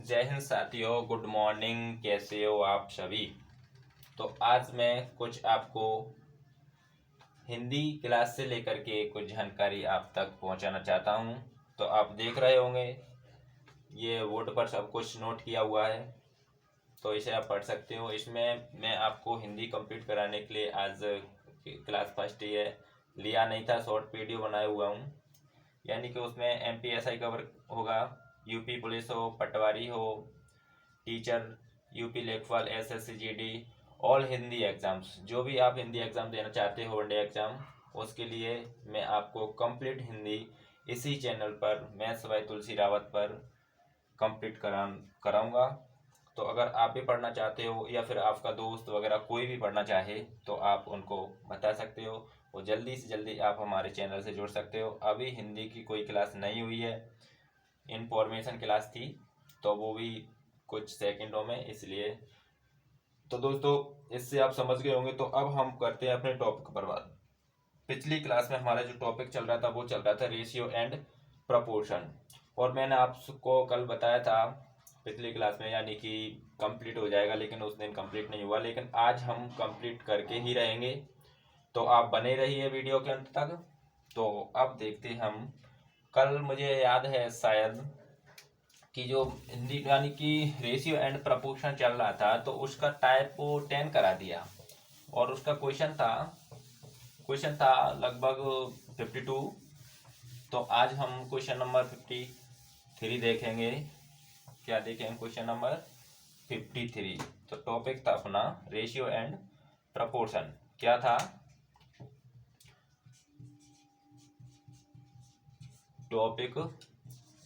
जय हिंद साथियों, good morning. कैसे हो आप सभी। तो आज मैं कुछ आपको हिंदी क्लास से लेकर के कुछ जानकारी आप तक पहुंचाना चाहता हूं। तो आप देख रहे होंगे ये बोर्ड पर सब कुछ नोट किया हुआ है, तो इसे आप पढ़ सकते हो। इसमें मैं आपको हिंदी कंप्लीट कराने के लिए आज क्लास फर्स्ट ये लिया नहीं था, शॉर्ट वीडियो बनाया हुआ हूँ। यानी कि उसमें एमपीएसआई कवर होगा, यूपी पुलिस हो, पटवारी हो, टीचर, यूपी लेखपाल, SSC GD, all Hindi exams, जो भी आप हिंदी एग्जाम देना चाहते हो वनडे एग्जाम, उसके लिए मैं आपको कंप्लीट हिंदी इसी चैनल पर मैथ्स बाय तुलसी रावत पर कंप्लीट कराऊंगा। तो अगर आप भी पढ़ना चाहते हो या फिर आपका दोस्त वगैरह कोई भी पढ़ना चाहे तो आप उनको बता सकते हो, और जल्दी से जल्दी आप हमारे चैनल से जुड़ सकते हो। अभी हिंदी की कोई क्लास नहीं हुई है, इंफॉर्मेशन क्लास थी, तो वो भी कुछ सेकंडों में, इसलिए। तो दोस्तों, इससे आप समझ गए होंगे। तो अब हम करते हैं अपने टॉपिक पर बात। पिछली क्लास में हमारा जो टॉपिक चल रहा था वो चल रहा था रेशियो एंड प्रपोर्शन, और मैंने आपको कल बताया था पिछली क्लास में, यानी कि कंप्लीट हो जाएगा, लेकिन उस दिन कंप्लीट नहीं हुआ। लेकिन आज हम कंप्लीट करके ही रहेंगे, तो आप बने रहिए वीडियो के अंत तक। तो अब देखते हैं हम। कल मुझे याद है शायद कि जो हिंदी यानी कि रेशियो एंड प्रपोर्शन चल रहा था, तो उसका टाइप वो 10 करा दिया, और उसका क्वेश्चन था लगभग 52। तो आज हम क्वेश्चन नंबर 53 देखेंगे। क्या देखेंगे? Question number 53। तो टॉपिक था अपना रेशियो एंड प्रपोर्शन। क्या था? टॉपिक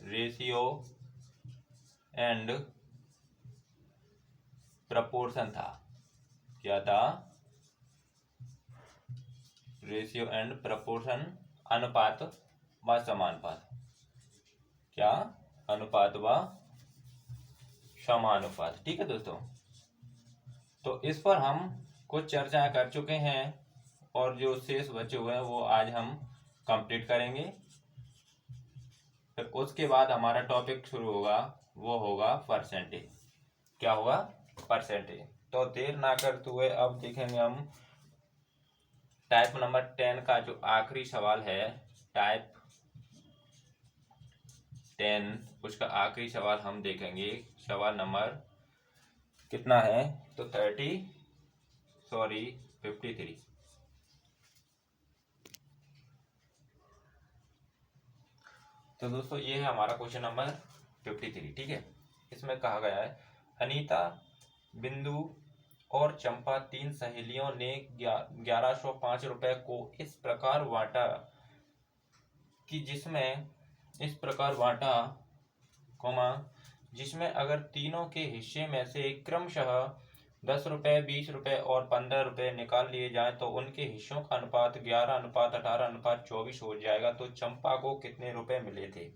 रेशियो एंड प्रपोर्शन था। क्या था? रेशियो एंड प्रपोर्शन, अनुपात व समानुपात। क्या? अनुपात व समानुपात। ठीक है दोस्तों, तो इस पर हम कुछ चर्चा कर चुके हैं, और जो शेष बचे हुए हैं वो आज हम कंप्लीट करेंगे। फिर उसके बाद हमारा टॉपिक शुरू होगा, वो होगा परसेंटेज। क्या होगा? परसेंटेज। तो देर ना करते हुए अब देखेंगे हम टाइप नंबर 10 का जो आखिरी सवाल है। टाइप 10 उसका आखिरी सवाल हम देखेंगे। सवाल नंबर कितना है? तो 53। तो दोस्तों, ये है हमारा क्वेश्चन नंबर 53। ठीक है, इसमें कहा गया है अनीता, बिंदु और चंपा, तीन सहेलियों ने 1105 को इस प्रकार बांटा कि जिसमें अगर तीनों के हिस्से में से क्रमशः 10 रुपए, 20 रुपए और 15 रुपए निकाल लिए जाएं तो उनके हिस्सों का अनुपात 11:18:24 हो जाएगा। तो चंपा को कितने रुपए मिले थे?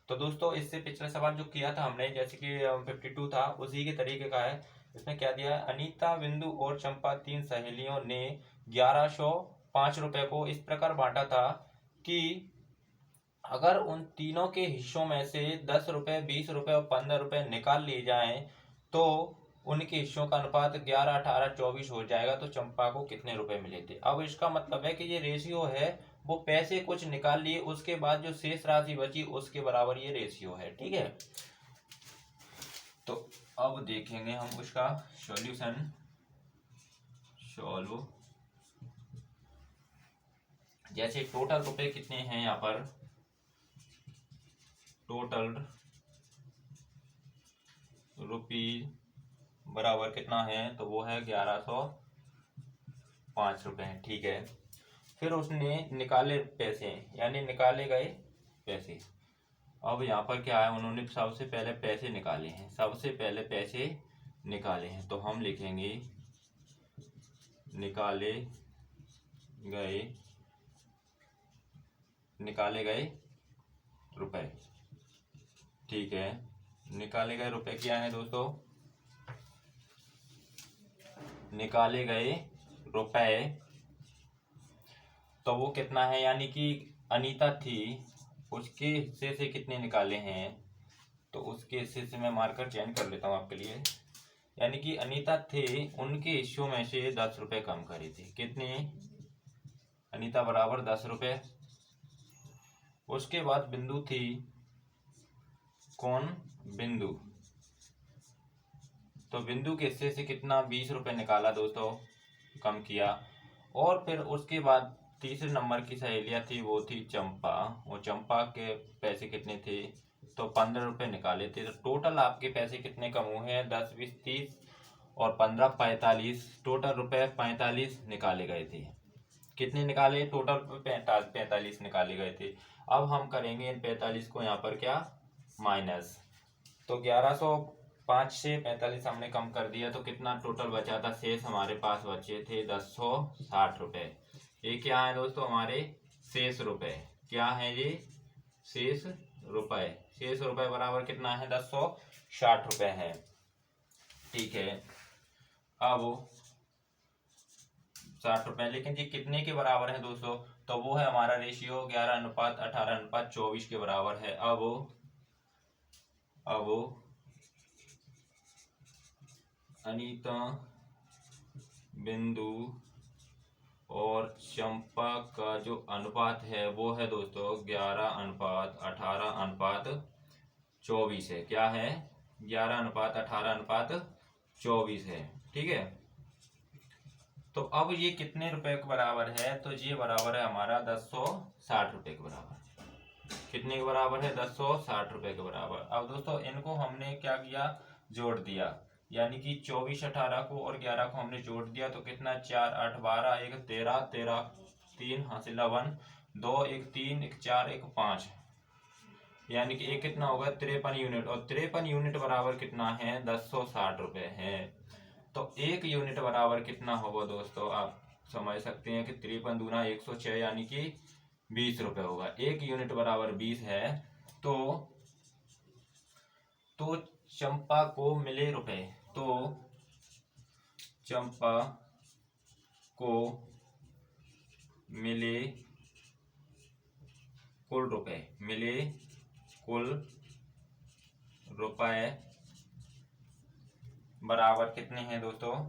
तो दोस्तों, इससे पिछला सवाल जो किया था हमने, जैसे कि 52 था, उसी के तरीके का है। इसमें क्या दिया है? अनीता, बिंदु और चंपा, तीन सहेलियों ने 1105 को इस प्रकार बांटा था कि अगर उन तीनों के हिस्सों में से 10 रुपए, 20 रुपए और 15 रुपए निकाल लिए जाएं तो उनके हिस्सों का अनुपात 11:18:24 हो जाएगा। तो चंपा को कितने रुपए मिले थे? अब इसका मतलब है कि ये रेशियो है, वो पैसे कुछ निकाल लिए, उसके बाद जो शेष राशि बची उसके बराबर ये रेशियो है। ठीक है, तो अब देखेंगे हम उसका सॉल्यूशन। सॉल्व। जैसे टोटल रुपए कितने हैं यहाँ पर? टोटल रुपीज बराबर कितना है? तो वो है 1105 रुपए। ठीक है, फिर उसने निकाले पैसे, यानी निकाले गए पैसे। अब यहाँ पर क्या है? उन्होंने सबसे पहले पैसे निकाले हैं, तो हम लिखेंगे निकाले गए रुपए। ठीक है, निकाले गए रुपए क्या है दोस्तों? निकाले गए रुपए, तो वो कितना है? यानी कि अनीता थी, उसके हिस्से से कितने निकाले हैं? तो उसके हिस्से से मैं मार्कर चेंज कर लेता हूँ आपके लिए। यानी कि अनीता थे, उनके हिस्सों में से 10 रुपये कम करी थी। कितनी? अनीता बराबर 10 रुपये। उसके बाद बिंदु थी, कौन? बिंदु। तो बिंदु के हिस्से से कितना? 20 रुपये निकाला दोस्तों, कम किया। और फिर उसके बाद तीसरे नंबर की सहेलियाँ थी, वो थी चंपा। वो चंपा के पैसे कितने थे? तो 15 रुपये निकाले थे। तो टोटल आपके पैसे कितने कम हुए हैं? 10, 20, 30 और 15, 45। टोटल रुपए 45 निकाले गए थे। कितने निकाले? टोटल 45 निकाले गए थे। अब हम करेंगे इन 45 को यहाँ पर क्या? माइनस। तो 1105 से 45 हमने कम कर दिया, तो कितना टोटल बचा था? शेष हमारे पास बचे थे 1060 रुपये। ये क्या है दोस्तों? हमारे शेष रुपए। क्या है ये? शेष रुपए। शेष रुपए बराबर कितना है? 1060 रुपये है। ठीक है, अब 60 रुपये, लेकिन ये कितने के बराबर है दोस्तों? तो वो है हमारा रेशियो 11:18:24 के बराबर है। अब अनीता, बिंदु और चंपा का जो अनुपात है वो है दोस्तों 11:18:24 है। क्या है? 11:18:24 है। ठीक है, तो अब ये कितने रुपए के बराबर है? तो ये बराबर है हमारा 1060 रुपये के बराबर। कितने के बराबर है? 1060 रुपये के बराबर। अब दोस्तों इनको हमने क्या किया? जोड़ दिया। यानी कि 24, 18 को और 11 को हमने जोड़ दिया, तो कितना? 4, 8, 12, 1, 13, 13, 3 हासिल 1, 2, 1, 3, 1, 4, 1, 5। यानी कि एक कितना होगा? 53 यूनिट। और 53 यूनिट बराबर कितना है? 1060 रुपये है। तो एक यूनिट बराबर कितना होगा दोस्तों? आप समझ सकते हैं कि 53 दूना 106, यानी कि 20 रुपये होगा। एक यूनिट बराबर 20 है। तो चंपा को मिले रुपए। तो चंपा को मिले कुल रुपए। मिले कुल रुपए बराबर कितने हैं दोस्तों?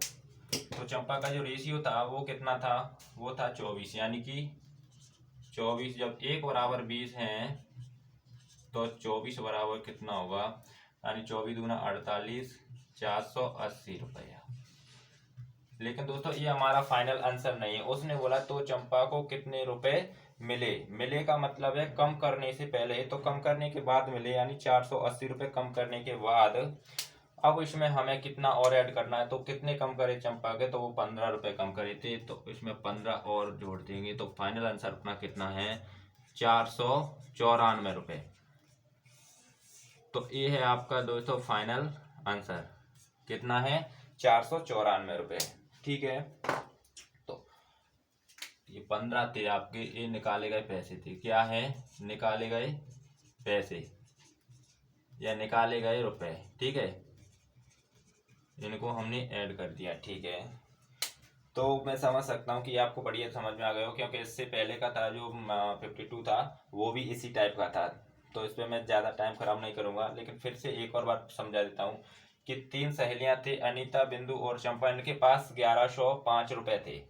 तो चंपा का जो रेशियो था वो कितना था? वो था 24। यानी कि 24, जब एक बराबर 20 है तो 24 बराबर कितना होगा? यानी 24 दूना 48, 480 रुपया। लेकिन दोस्तों ये हमारा फाइनल आंसर नहीं है। उसने बोला तो चंपा को कितने रुपए मिले। मिले का मतलब है कम करने से पहले, तो कम करने के बाद मिले, यानी 480 रुपये कम करने के बाद। अब इसमें हमें कितना और ऐड करना है? तो कितने कम करे चंपा के? तो वो 15 रुपये कम करे थे, तो इसमें 15 और जोड़ देंगे, तो फाइनल आंसर अपना कितना है? 494 रुपये। तो ये है आपका दोस्तों फाइनल आंसर। कितना है? 494 रुपये। ठीक है, तो ये 15 थे आपके, ये निकाले गए पैसे थे। क्या है? निकाले गए पैसे या निकाले गए रुपए। ठीक है, इनको हमने ऐड कर दिया। ठीक है, तो मैं समझ सकता हूँ कि आपको बढ़िया समझ में आ गया हो, क्योंकि इससे पहले का था जो 52 था वो भी इसी टाइप का था। तो इस पर मैं ज़्यादा टाइम खराब नहीं करूँगा, लेकिन फिर से एक और बार समझा देता हूँ कि 3 सहेलियाँ थी, अनीता, बिंदु और चंपा। इनके पास 1105 रुपये थे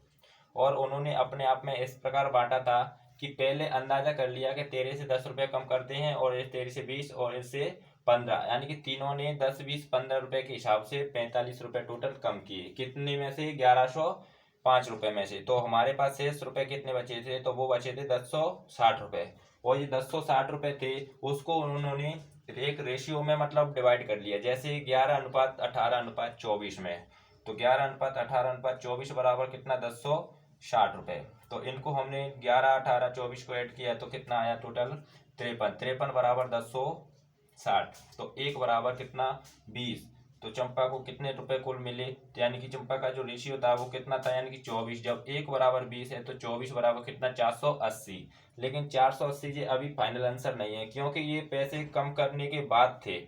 और उन्होंने अपने आप में इस प्रकार बांटा था कि पहले अंदाजा कर लिया कि तेरे से 10 रुपये कम करते हैं, और तेरे से 20 और इससे 15, यानी कि तीनों ने 10, 20, 15 रुपये के हिसाब से 45 रुपये टोटल कम किए। कितने में से? 1105 रुपये में से। तो हमारे पास शेष रुपये कितने बचे थे? तो वो बचे थे 1060 रुपये। और ये 1060 रुपये थे, उसको उन्होंने एक रेशियो में मतलब डिवाइड कर लिया, जैसे 11:18:24 में। तो 11:18:24 बराबर कितना? 1060 रुपये। तो इनको हमने 11, 18, 24 को ऐड किया तो कितना आया टोटल? 53 बराबर 1060। तो एक बराबर कितना? 20। तो चंपा को कितने रुपए कुल मिले? तो यानी कि चंपा का जो रेशियो था वो कितना था? यानी कि 24। जब एक बराबर 20 है तो 24 बराबर कितना? 480। लेकिन 480 ये अभी फाइनल आंसर नहीं है, क्योंकि ये पैसे कम करने के बाद थे।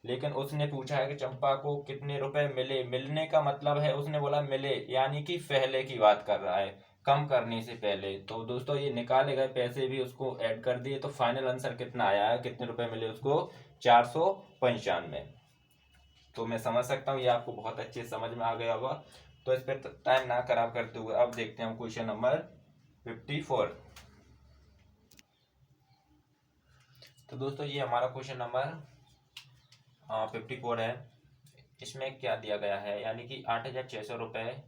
लेकिन उसने पूछा है कि चंपा को कितने रुपए मिले। मिलने का मतलब है, उसने बोला मिले, यानी कि पहले की बात कर रहा है, कम करने से पहले। तो दोस्तों ये निकाले गए पैसे भी उसको ऐड कर दिए, तो फाइनल आंसर कितना आया है? कितने रुपए मिले उसको? 495। तो मैं समझ सकता हूँ ये आपको बहुत अच्छे समझ में आ गया होगा। तो इस पर टाइम ना खराब करते हुए अब देखते हैं हम क्वेश्चन नंबर 54। तो दोस्तों ये हमारा क्वेश्चन नंबर 54 है। इसमें क्या दिया गया है, यानी कि 8,600 रुपये,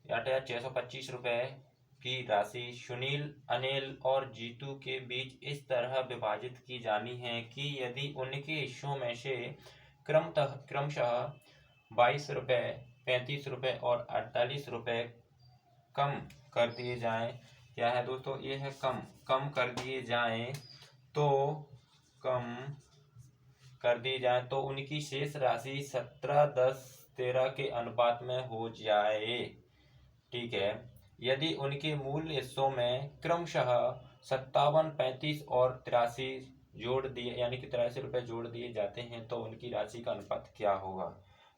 8,625 रुपये की राशि सुनील, अनिल और जीतू के बीच इस तरह विभाजित की जानी है कि यदि उनके हिस्सों में से क्रमशः 22 रुपये, 35 रुपये और 48 रुपये कम कर दिए जाएं। क्या है दोस्तों, ये है कम कर दिए जाएं तो उनकी शेष राशि 17, 10, 13 के अनुपात में हो जाए। ठीक है, यदि उनके मूल हिस्सों में क्रमशः 57, 35 और 83 जोड़ दिए, यानी कि 83 रुपये जोड़ दिए जाते हैं तो उनकी राशि का अनुपात क्या होगा।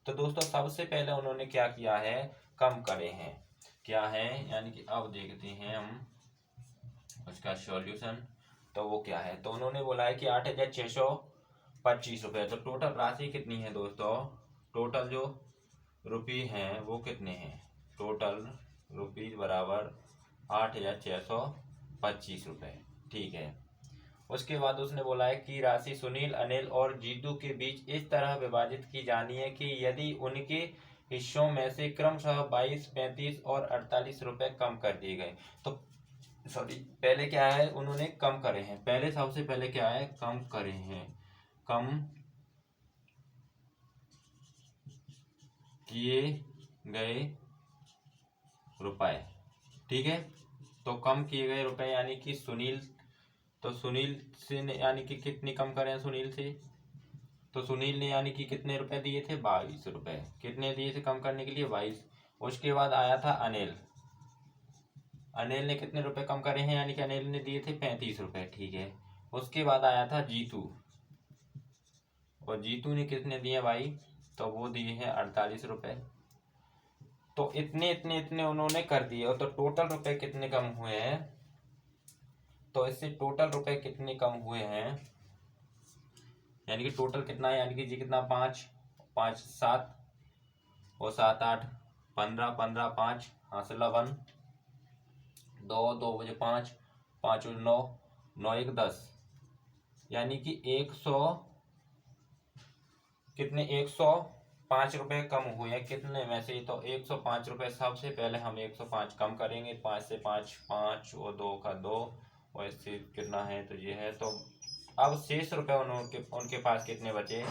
तो दोस्तों सबसे पहले उन्होंने क्या किया है, कम करे हैं। क्या है, यानी कि अब देखते हैं हम उसका सॉल्यूशन। तो वो क्या है, तो उन्होंने बोला है कि 8,625 रुपये। तो टोटल राशि कितनी है दोस्तों, टोटल जो रुपये हैं वो कितने हैं, टोटल रुपीज बराबर 8,625 रुपये। ठीक है, उसके बाद उसने बोला है कि राशि सुनील, अनिल और जीतू के बीच इस तरह विभाजित की जानी है कि यदि उनके हिस्सों में से क्रमशः 22, 35 और 48 रुपये कम कर दिए गए। तो सॉरी, पहले क्या है, उन्होंने कम करे हैं। पहले सबसे पहले क्या है, कम करे हैं, कम किए गए रुपए। ठीक है, तो कम किए गए रुपए यानी कि सुनील, तो सुनील से यानी कि कितनी कम करें सुनील से, तो सुनील ने यानी कि कितने रुपए दिए थे, 22 रुपए। कितने दिए थे कम करने के लिए, 22। उसके बाद आया था अनिल, अनिल ने कितने रुपए कम करे हैं, यानी कि अनिल ने दिए थे 35 रुपए। ठीक है, उसके बाद आया था जीतू, और जीतू ने कितने दिए भाई, तो वो दिए हैं 48 रुपए। तो इतने इतने इतने उन्होंने कर दिए, और तो टोटल रुपए कितने कम हुए हैं, तो इससे टोटल रुपए कितने कम हुए हैं, यानी कि टोटल कितना है, यानी कि जी कितना, 5, 5, 7 और 7, 8, 15, 15, 5 हासिल 1, 2, 2 बजे 5, 5 9, 9 1 10, यानी कि 100 कितने, 105 रुपये कम हुए हैं। कितने में से, तो 105 रुपये। सबसे पहले हम 105 कम करेंगे, 5 से 5, 5 और 2 का 2, और इससे कितना है, तो ये है। तो अब शेष रुपए उनके पास कितने बचे,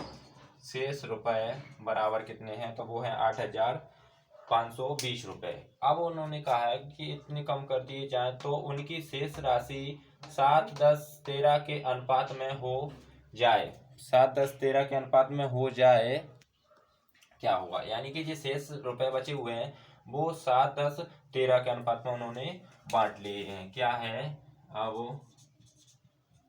शेष रुपए बराबर कितने हैं, तो वो है 8,520 रुपये। अब उन्होंने कहा है कि इतने कम कर दिए जाए तो उनकी शेष राशि 7, 10, 13 के अनुपात में हो जाए। 7, 10, 13 के अनुपात में हो जाए, क्या होगा, यानी कि जो शेष रुपए बचे हुए हैं वो 7, 10, 13 के अनुपात में उन्होंने बांट लिए हैं। क्या है, अब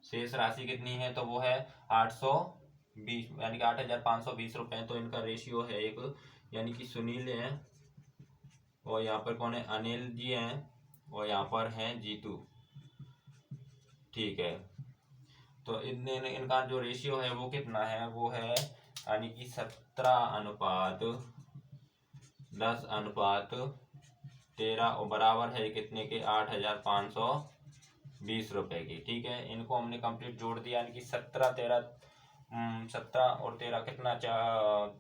शेष राशि कितनी है, तो वो है 820, यानी कि 8,520 रुपए। तो इनका रेशियो है एक, यानी कि सुनील है, और यहाँ पर कौन है, अनिल जी हैं, और यहाँ पर हैं जीतू। ठीक है, तो इनका जो रेशियो है वो कितना है, वो है यानी कि 17:10:13, और बराबर है कितने के, 8,520 रुपए की। ठीक है, इनको हमने कंप्लीट जोड़ दिया, यानी कि 17, 13, 17 और 13 कितना,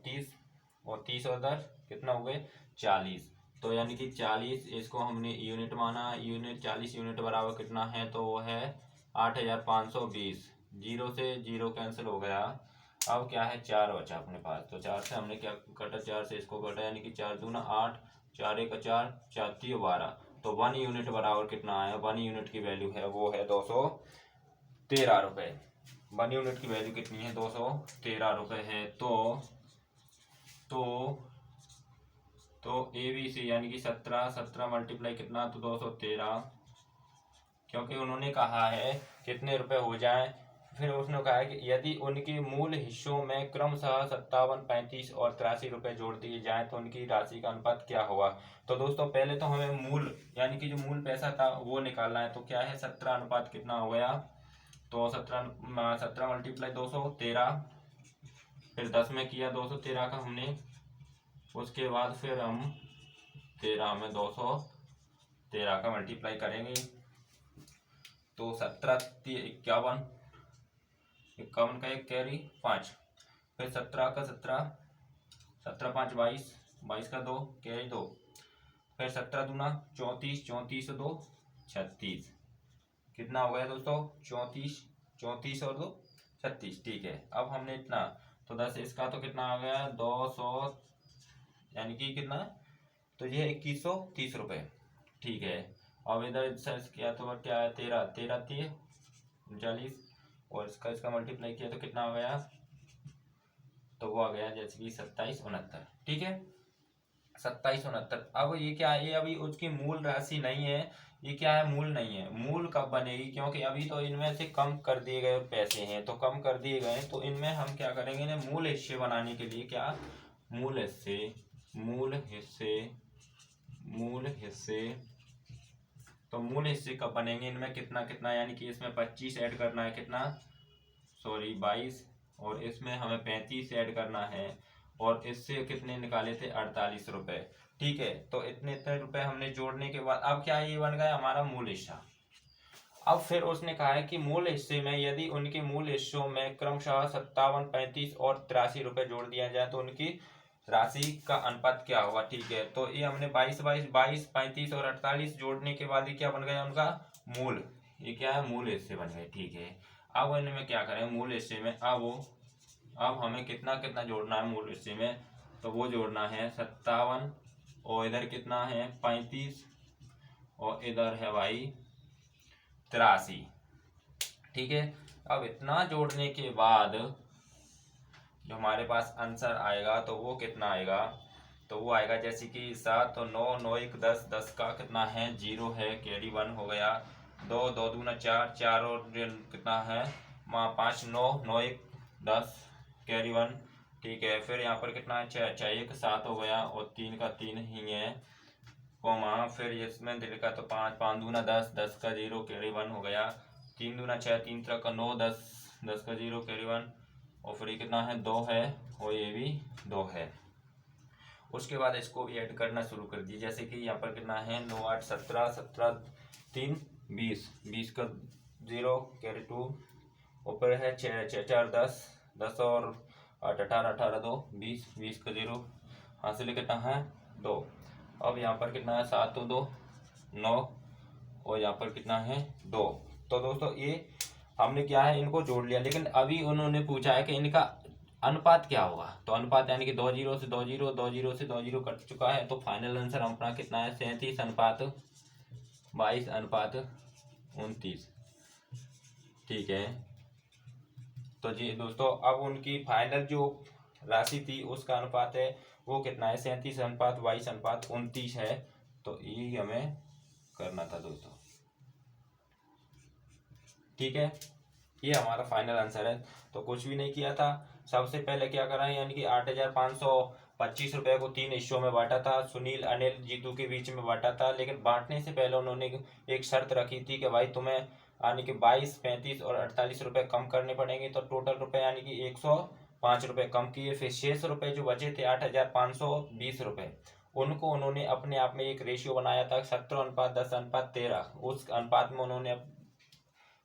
30, और 30 और 10 कितना हो गए, 40। तो यानी कि 40, इसको हमने यूनिट माना, यूनिट 40 यूनिट बराबर कितना है, तो वो है 8,520। 0 से 0 कैंसिल हो गया। अब क्या है, 4 बचा अपने पास। तो 4 से हमने क्या कटा, 4 से इसको कटा, यानी कि 4 दूना 8, 4 1 4, 4 3 12। तो 1 यूनिट बराबर कितना आया, 1 यूनिट की वैल्यू है वो है 213 रुपये। 1 यूनिट की वैल्यू कितनी है, 213 रुपये है। तो ABC यानी कि 17 मल्टीप्लाई कितना, तो 213, क्योंकि उन्होंने कहा है कितने रुपए हो जाएं। फिर उसने कहा है कि यदि उनके मूल हिस्सों में क्रमशः 57, 35 और 83 रुपए जोड़ दिए जाएं तो उनकी राशि का अनुपात क्या होगा। तो दोस्तों पहले तो हमें मूल, यानी कि जो मूल पैसा था वो निकालना है। तो क्या है, 17 अनुपात कितना हो गया, तो 17 मल्टीप्लाई 213, फिर 10 में किया 213 का हमने, उसके बाद फिर हम 13 में 213 का मल्टीप्लाई करेंगे तो 17 51 का एक कैरी 5, फिर 17 का 17, 17 5 22, 22 का 2 कैरी 2, फिर 17 दूना 34, 34 2 36, कितना हो गया दोस्तों 34, 34 और 2 36। ठीक है, अब हमने इतना तो 10 इसका तो कितना आ गया 200, यानी कि कितना, तो ये 2130 रुपये। ठीक है, अब इधर सर्च किया तो क्या है 13 13 3 39, और इसका मल्टीप्लाई किया तो कितना आ गया, तो वो आ गया जैसे कि 2769। ठीक है, 2769। अब ये क्या है, ये अभी उसकी मूल राशि नहीं है, ये क्या है मूल नहीं है। मूल कब बनेगी, क्योंकि अभी तो इनमें से कम कर दिए गए पैसे हैं, तो कम कर दिए गए तो इनमें हम क्या करेंगे ना, मूल हिस्से बनाने के लिए क्या, मूल हिस्से मूल हिस्से मूल हिस्से तो मूल हिस्से कब बनेंगे, इनमें कितना कितना, यानी कि इसमें 25 ऐड करना है, कितना सॉरी 22, और इसमें हमें 35 ऐड करना है, और इससे कितने निकाले थे 48 रुपये। ठीक है, तो इतने इतने रुपए हमने जोड़ने के बाद अब क्या ये बन गया हमारा मूल हिस्सा। अब फिर उसने कहा है कि मूल हिस्से में यदि उनके मूल हिस्सों में क्रमशः 57, 35 और 83 रुपये जोड़ दिया जाए तो उनकी राशि का अनुपात क्या होगा। ठीक है, तो ये हमने 22 22 22 35 और 48 जोड़ने के बाद ये क्या बन गया उनका मूल, ये क्या है मूल हिस्से बन गए। ठीक है, अब इनमें क्या करें मूल हिस्से में, अब हमें कितना कितना जोड़ना है मूल हिस्से में, तो वो जोड़ना है 57, और इधर कितना है 35, और इधर है भाई 83। ठीक है, अब इतना जोड़ने के बाद जो हमारे पास आंसर आएगा तो वो कितना आएगा, तो वो आएगा जैसे कि 7 और 9 9 1 10 10 का कितना है 0 है, कैरी 1 हो गया, 2 2 दूना 4 4 और कितना है 5 9 9 1 10 कैरी 1। ठीक है, फिर यहाँ पर कितना है 6 6 1 7 हो गया, और 3 का 3 ही है कोमा, फिर इसमें लिखा तो 5 5 दूना 10 10 का 0 कैरी 1 हो गया, 3 दूना 6 3 3 का 9 10 10 का 0 कैरी 1, और फिर ये कितना है 2 है, और ये भी 2 है। उसके बाद इसको भी ऐड करना शुरू कर दिए, जैसे कि यहाँ पर कितना है 9 8 17 17 3 20 20 का 0 कैरी 2, ऊपर है 6 6 4 10 10 और 8 18 18 2 20 20 का 0, हासिल कितना है 2। अब यहाँ पर कितना है 7 तो 2 9, और यहाँ पर कितना है 2। तो दोस्तों ये हमने क्या है इनको जोड़ लिया, लेकिन अभी उन्होंने पूछा है कि इनका अनुपात क्या होगा, तो अनुपात यानी कि 2 0 से 2 0 2 0 से 2 0 कट चुका है, तो फाइनल आंसर अपना कितना है 37 अनुपात 22 अनुपात 29। ठीक है, तो जी दोस्तों अब उनकी फाइनल जो राशि थी उसका अनुपात है वो कितना है 37 अनुपात 22 अनुपात 29 है। तो ये हमें करना था दोस्तों। ठीक है, ये हमारा फाइनल आंसर है। तो कुछ भी नहीं किया था, सबसे पहले क्या करा है, यानी कि 8525 रुपये को 3 हिस्सों में बांटा था, सुनील अनिल जीतू के बीच में बांटा था, लेकिन बांटने से पहले उन्होंने एक शर्त रखी थी कि भाई तुम्हें यानी कि 22 35 और 48 रुपये कम करने पड़ेंगे, तो टोटल रुपये यानी कि 105 रुपये कम किए, फिर शेष रुपये जो बचे थे 8520 रुपये उनको उन्होंने अपने आप में एक रेशियो बनाया था 17 अनुपात 10 अनुपात 13, उस अनुपात में उन्होंने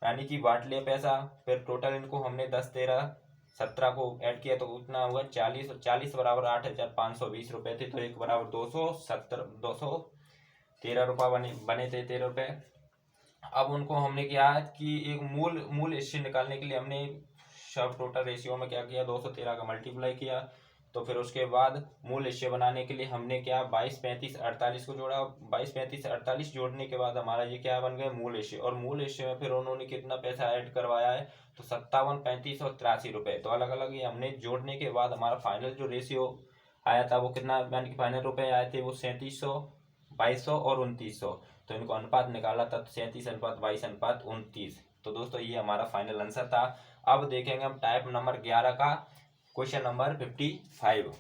यानी कि बांट लिया पैसा। फिर टोटल इनको हमने 10 13 17 को ऐड किया तो उतना हुआ 40, और 40 बराबर 8520 रुपये थे, तो एक बराबर 213 रुपये बने थे 13 रुपये। अब उनको हमने क्या कि एक मूल हिस्से निकालने के लिए हमने सब टोटल रेशियो में क्या किया 213 का मल्टीप्लाई किया, तो फिर उसके बाद मूल हिस्से बनाने के लिए हमने क्या 22 35 48 को जोड़ा, 22 35 48 जोड़ने के बाद हमारा ये क्या बन गया मूल हिस्से, और मूल हिस्से में फिर उन्होंने कितना पैसा ऐड करवाया है तो 57 35 और 83 रुपये, तो अलग अलग ये हमने जोड़ने के बाद हमारा फाइनल जो रेशियो आया था वो कितना, यानी कि फाइनल रुपये आए थे वो 3700 2200 और 2900, तो इनको अनुपात निकाला था 37 अनुपात 22 अनुपात 29। तो दोस्तों ये हमारा फाइनल आंसर था। अब देखेंगे हम टाइप नंबर 11 का क्वेश्चन नंबर 55।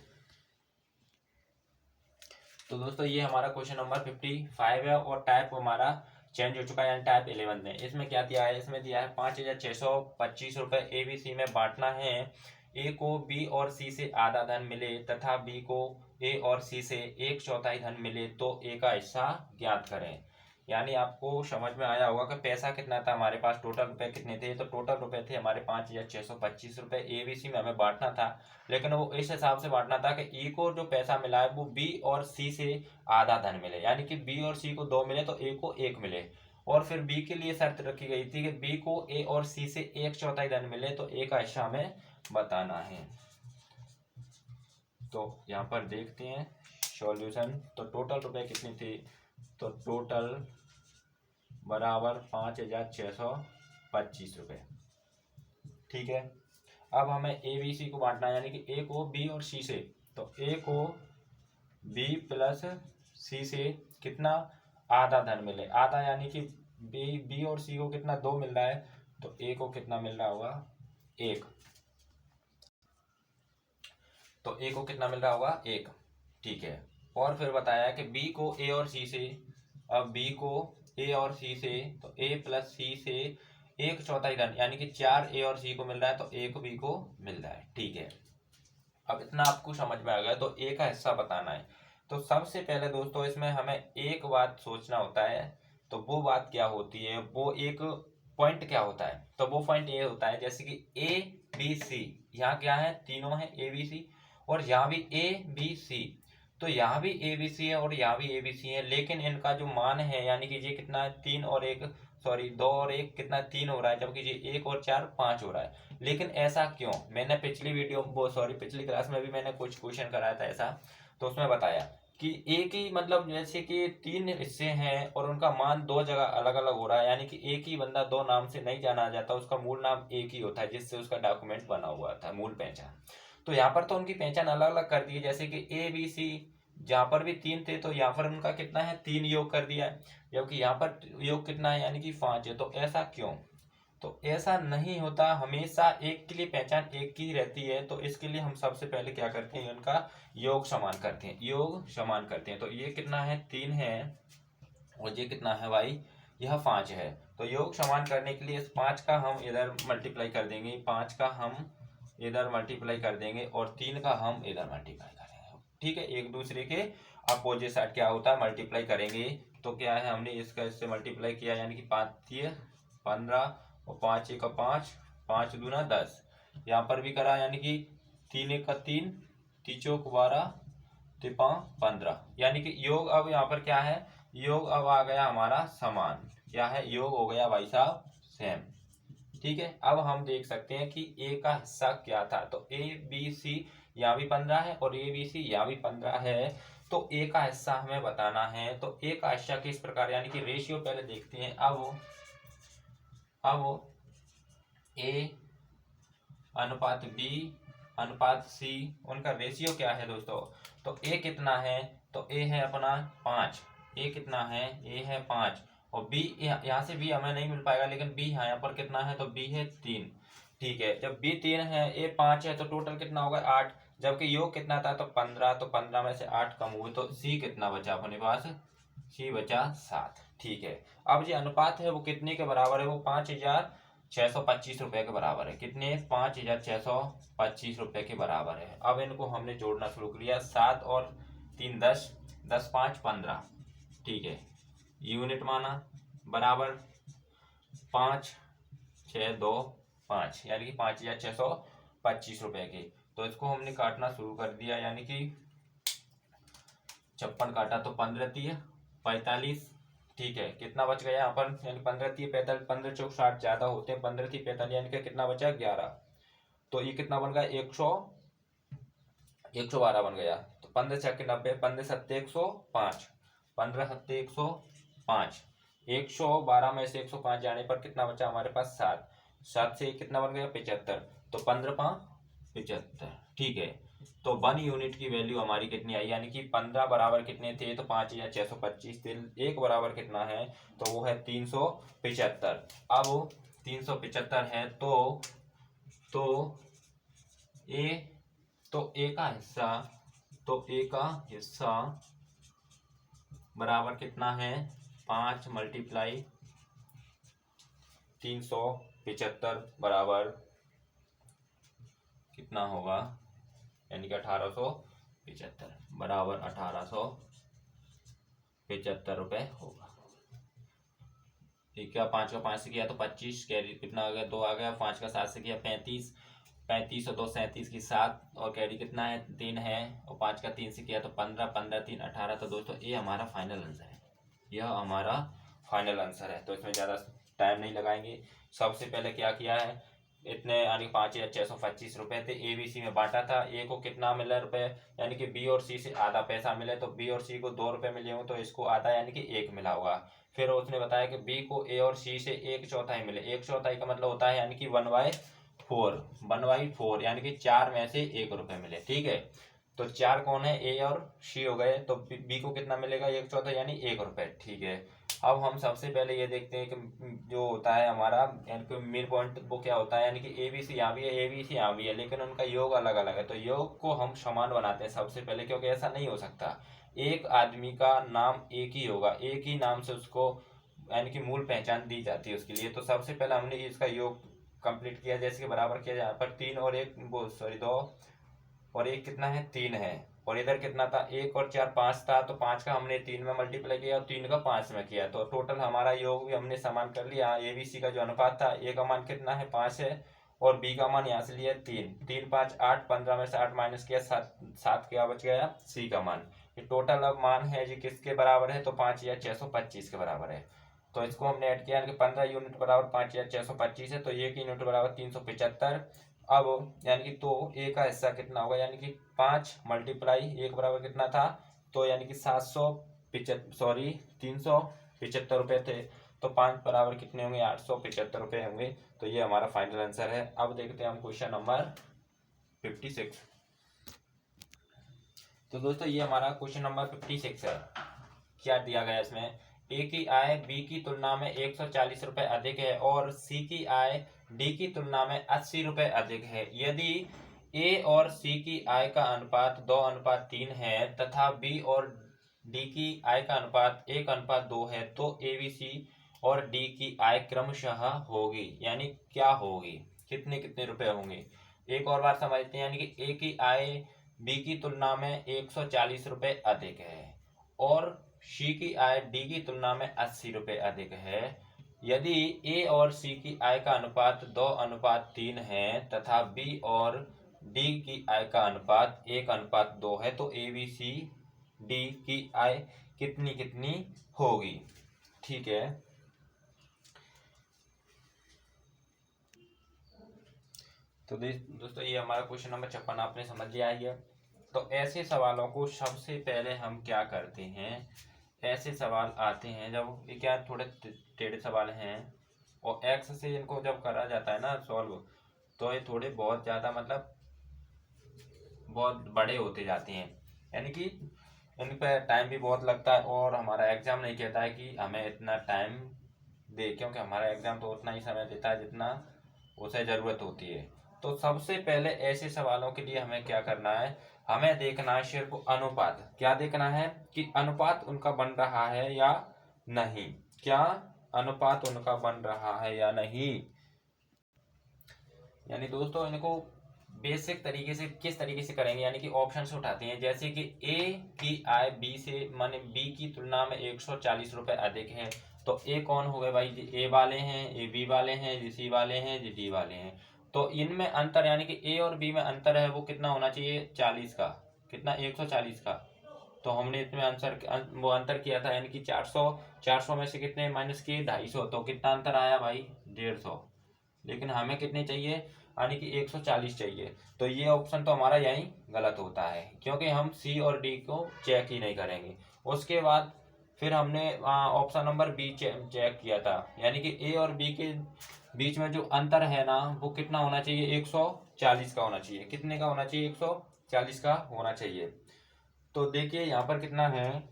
तो दोस्तों ये हमारा क्वेश्चन नंबर 55 है, और टाइप हमारा चेंज हो चुका है, यानी टाइप 11 में। इसमें क्या दिया है, इसमें दिया है 5625 रुपये ABC में बांटना है ए को बी और सी से आधा धन मिले तथा बी को ए और सी से 1/4 धन मिले तो ए का हिस्सा ज्ञात करें। यानी आपको समझ में आया होगा कि पैसा कितना था हमारे पास, टोटल रुपए कितने थे। तो टोटल रुपए थे हमारे 5,625 रुपए। ABC में हमें बांटना था, लेकिन वो इस हिसाब से बांटना था कि E को जो पैसा मिला है वो B और C से आधा धन मिले, यानी कि B और C को 2 मिले तो A को 1 मिले। और फिर B के लिए शर्त रखी गई थी कि B को A और C से 1/4 धन मिले तो A का हिस्सा हमें बताना है। तो यहाँ पर देखते हैं सॉल्यूशन। तो टोटल रुपए कितने थे, तो टोटल बराबर 5,625 रुपये। ठीक है, अब हमें ABC को बांटना है, यानी कि A को B और C से। तो A को B प्लस C से कितना, आधा धन मिले, आधा यानी कि B और C को कितना 2 मिल रहा है, तो A को कितना मिल रहा होगा 1। तो A को कितना मिल रहा होगा 1। ठीक है, और फिर बताया कि B को A और C से, अब B को A और C से, तो A प्लस C से 1/4 धन, यानी कि 4 A और C को मिल रहा है तो 1 B को मिल रहा है। ठीक है, अब इतना आपको समझ में आ गया। तो A का हिस्सा बताना है। तो सबसे पहले दोस्तों इसमें हमें एक बात सोचना होता है, तो वो बात क्या होती है, वो एक पॉइंट क्या होता है, तो वो पॉइंट ये होता है जैसे कि ABC, यहाँ क्या है, तीनों है ABC, और यहाँ भी ABC, तो यहाँ भी ABC है और यहाँ भी ABC है, लेकिन इनका जो मान है, यानी कि ये कितना है 3 और 1, सॉरी 2 और 1 कितना 3 हो रहा है, जबकि ये 1 और 4 5 हो रहा है। लेकिन ऐसा क्यों, मैंने पिछली वीडियो वो सॉरी पिछली क्लास में भी मैंने कुछ क्वेश्चन कराया था ऐसा, तो उसमें बताया कि एक ही मतलब जैसे कि 3 हिस्से हैं और उनका मान 2 जगह अलग अलग हो रहा है, यानी कि एक ही बंदा 2 नाम से नहीं जाना जाता, उसका मूल नाम एक ही होता है जिससे उसका डॉक्यूमेंट बना हुआ था, मूल पहचान। तो यहाँ पर तो उनकी पहचान अलग अलग कर दी है, जैसे कि ABC, जहाँ पर भी 3 थे तो यहाँ पर उनका कितना है 3 योग कर दिया है, जबकि यहाँ पर योग कितना है यानी कि 5 है। तो ऐसा क्यों, तो ऐसा नहीं होता, हमेशा एक के लिए पहचान एक की रहती है। तो इसके लिए हम सबसे पहले क्या करते हैं, उनका योग समान करते हैं, योग समान करते हैं। तो ये कितना है 3 है और ये कितना है भाई, यह 5 है। तो योग समान करने के लिए इस 5 का हम इधर मल्टीप्लाई कर देंगे, 5 का हम इधर मल्टीप्लाई कर देंगे और 3 का हम इधर मल्टीप्लाई करेंगे। ठीक है, एक दूसरे के अपोजिट साइड क्या होता है मल्टीप्लाई करेंगे। तो क्या है, हमने इसका इससे मल्टीप्लाई किया, यानी कि 5 15 और 5 1 5, 5 दूना 10, यहाँ पर भी करा, यानी कि 3 1 3, 3 चौक 12, 3 15, यानी कि योग अब यहाँ पर क्या है, योग अब आ गया हमारा समान, क्या है, योग हो गया भाई साहब सेम। ठीक है, अब हम देख सकते हैं कि ए का हिस्सा क्या था। तो ABC यहाँ भी 15 है और ABC यहाँ भी 15 है, तो ए का हिस्सा हमें बताना है। तो ए का हिस्सा किस प्रकार, यानी कि रेशियो पहले देखते हैं। अब ए अनुपात B अनुपात C, उनका रेशियो क्या है दोस्तों। तो ए कितना है, तो ए है अपना 5, ए कितना है, ए है 5, और B यहाँ से B हमें नहीं मिल पाएगा, लेकिन B यहाँ पर कितना है, तो B है 3। ठीक है, जब B 3 है ए 5 है तो टोटल कितना होगा 8, जबकि योग कितना था तो 15, तो 15 में से 8 कम हुए तो C कितना बचा अपने पास, C बचा 7। ठीक है, अब जो अनुपात है वो कितने के बराबर है, वो 5,625 रुपए के बराबर है। कितने, 5,625 रुपए के बराबर है। अब इनको हमने जोड़ना शुरू किया, 7 और 3 10, 10 5 15। ठीक है, यूनिट माना बराबर 5 6 2 5, यानी कि 5,625 रुपए के। तो इसको हमने काटना शुरू कर दिया, यानी कि 56 काटा तो 15 3 45। ठीक है, कितना बच गया यहाँ पर, यानी 15 3 45, 15 चौक 60 ज्यादा होते हैं, 15 3 45, यानी कि कितना बचा 11। तो ये कितना बन गया 112 बन गया। तो 15 6 90, 15 7 105, 15 7 105, 112 में से 105 जाने पर कितना बचा हमारे पास 7, 7 से कितना बन गया 75, तो 15 5 75। ठीक है, तो 1 यूनिट की वैल्यू हमारी कितनी आई, यानी कि 15 बराबर कितने थे, तो 5,625 थे, 1 बराबर कितना है, तो वो है 375। अब 375 है तो ए का हिस्सा, तो ए का हिस्सा बराबर कितना है 5 मल्टीप्लाई 375 बराबर कितना होगा, यानी कि 1875 बराबर 1875 रुपये होगा। ठीक है, 5 का 5 से किया तो 25, कैरी कितना आ गया, 2 आ गया। 5 का 7 से किया 35, 35 और 2 37 की 7, और कैरी कितना है 3 है, और 5 का 3 से किया तो 15, 15 3 18। तो दोस्तों ये हमारा फाइनल आंसर है, यह हमारा फाइनल आंसर है। तो इसमें ज़्यादा टाइम नहीं लगाएंगे। सबसे पहले क्या किया है, इतने यानी 5,625 रुपये थे, ए बी सी में बांटा था। ए को कितना मिला रुपए, यानी कि बी और सी से आधा पैसा मिले, तो बी और सी को 2 रुपये मिले होंगे, तो इसको आधा यानी कि 1 मिला होगा। फिर उसने बताया कि बी को ए और सी से 1/4 मिले। 1/4 का मतलब होता है यानी कि 1/4, 1/4 यानी कि 4 में से 1 रुपये मिले। ठीक है, तो 4 कौन है, ए और सी हो गए, तो बी को कितना मिलेगा 1/4 यानी 1 रुपये। ठीक है, अब हम सबसे पहले ये देखते हैं कि जो होता है हमारा यानी कि मेन पॉइंट वो क्या होता है, यानी कि ए बी सी यहाँ भी है, ए बी सी यहाँ भी है, लेकिन उनका योग अलग अलग है। तो योग को हम समान बनाते हैं सबसे पहले, क्योंकि ऐसा नहीं हो सकता एक आदमी का नाम एक ही होगा, एक ही नाम से उसको यानी कि मूल पहचान दी जाती है उसके लिए। तो सबसे पहले हमने इसका योग कंप्लीट किया, जैसे कि बराबर किया यहाँ पर 3 और 1 सॉरी 2 और 1 कितना है 3 है, और इधर कितना था 1 और 4 5 था, तो 5 का हमने 3 में मल्टीप्लाई किया और 3 का 5 में किया, तो टोटल हमारा योग भी हमने समान कर लिया। ए बी सी का जो अनुपात था, ए का मान कितना है 5 है, और बी का मान यहाँ से लिया 3, 3 5 8, 15 में से 8 माइनस किया 7 क्या बच गया सी का मान। ये टोटल अब मान है जी किसके बराबर है, तो 5,625 के बराबर है। तो इसको हमने ऐड किया, यानी कि 15 यूनिट बराबर 5,625 है, तो 1 यूनिट बराबर 375। अब यानी कि तो ए का हिस्सा कितना होगा, यानी कि 5 मल्टीप्लाई 1 बराबर कितना था, तो यानी कि 375 रुपये थे, तो 5 बराबर कितने होंगे 875 रुपये होंगे। तो ये हमारा फाइनल आंसर है। अब देखते हैं हम क्वेश्चन नंबर 56। तो दोस्तों ये हमारा क्वेश्चन नंबर 56 है। क्या दिया गया इसमें, ए की आय बी की तुलना में 140 रुपये अधिक है और सी की आय डी की तुलना में 80 रुपये अधिक है। यदि ए और सी की आय का अनुपात 2:3 है तथा बी और डी की आय का अनुपात 1:2 है, तो ए बी सी और डी की आय क्रमशः होगी, यानी क्या होगी, कितने कितने रुपए होंगे। एक और बार समझते हैं, यानी कि ए की आय बी की तुलना में 140 रुपये अधिक है और सी की आय डी की तुलना में 80 रुपये अधिक है। यदि ए और सी की आय का अनुपात 2:3 है तथा बी और डी की आय का अनुपात 1:2 है, तो ए बी सी डी की आय कितनी कितनी होगी। ठीक है, तो दोस्तों ये हमारा क्वेश्चन नंबर 56 आपने समझ लिया है। तो ऐसे सवालों को सबसे पहले हम क्या करते हैं, ऐसे सवाल आते हैं जब ये क्या थोड़े टेढ़े सवाल हैं और एक्स से इनको जब करा जाता है ना सॉल्व, तो ये थोड़े बहुत ज़्यादा मतलब बहुत बड़े होते जाते हैं, यानी कि इन पर टाइम भी बहुत लगता है। और हमारा एग्ज़ाम नहीं कहता है कि हमें इतना टाइम दे, क्योंकि हमारा एग्ज़ाम तो उतना ही समय देता है जितना उसे ज़रूरत होती है। तो सबसे पहले ऐसे सवालों के लिए हमें क्या करना है, हमें देखना है सिर्फ अनुपात। क्या देखना है कि अनुपात उनका बन रहा है या नहीं, क्या अनुपात उनका बन रहा है या नहीं। यानी दोस्तों इनको बेसिक तरीके से किस तरीके से करेंगे, यानी कि ऑप्शन से उठाते हैं। जैसे कि ए की आय बी से माने बी की तुलना में 140 रुपये अधिक है, तो ए कौन हो गए भाई, जी ए वाले हैं, ए बी वाले हैं, जी सी वाले हैं, जी डी वाले हैं। तो इनमें अंतर यानी कि ए और बी में अंतर है वो कितना होना चाहिए 40 का, कितना 140 का। तो हमने इसमें आंसर वो अंतर किया था, यानी कि 400 में से कितने माइनस किए 250, तो कितना अंतर आया भाई 150। लेकिन हमें कितने चाहिए, यानी कि 140 चाहिए। तो ये ऑप्शन तो हमारा यहीं गलत होता है, क्योंकि हम सी और डी को चेक ही नहीं करेंगे। उसके बाद फिर हमने ऑप्शन नंबर बी चेक किया था, यानी कि ए और बी के बीच में जो अंतर है ना वो कितना होना चाहिए 140 का होना चाहिए। कितने का होना चाहिए 140 का होना चाहिए। तो देखिए यहाँ पर कितना है,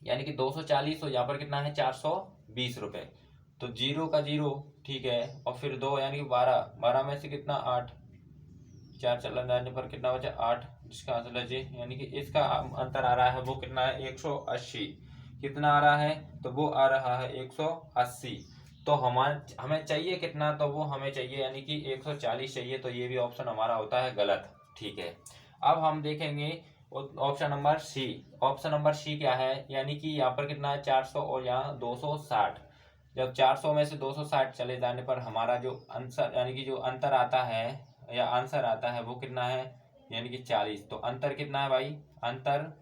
यानी कि 240, और यहाँ पर कितना है 420 रुपये। तो 0 का 0 ठीक है, और फिर 2 यानी कि 12 में से कितना 8, 4 चला जाने पर कितना बचा 8, जिसका आंसर है, यानी कि इसका अंतर आ रहा है वो कितना है 180। कितना आ रहा है, तो वो आ रहा है 180। तो हमें चाहिए कितना, तो वो हमें चाहिए यानी कि 140 चाहिए, तो ये भी ऑप्शन हमारा होता है गलत। ठीक है, अब हम देखेंगे option number C. Option number C क्या है, यानी कि यहाँ पर कितना है 400 और यहाँ 260। जब 400 में से 260 चले जाने पर हमारा जो आंसर यानी कि जो अंतर आता है या आंसर आता है वो कितना है, यानी कि 40। तो अंतर कितना है भाई, अंतर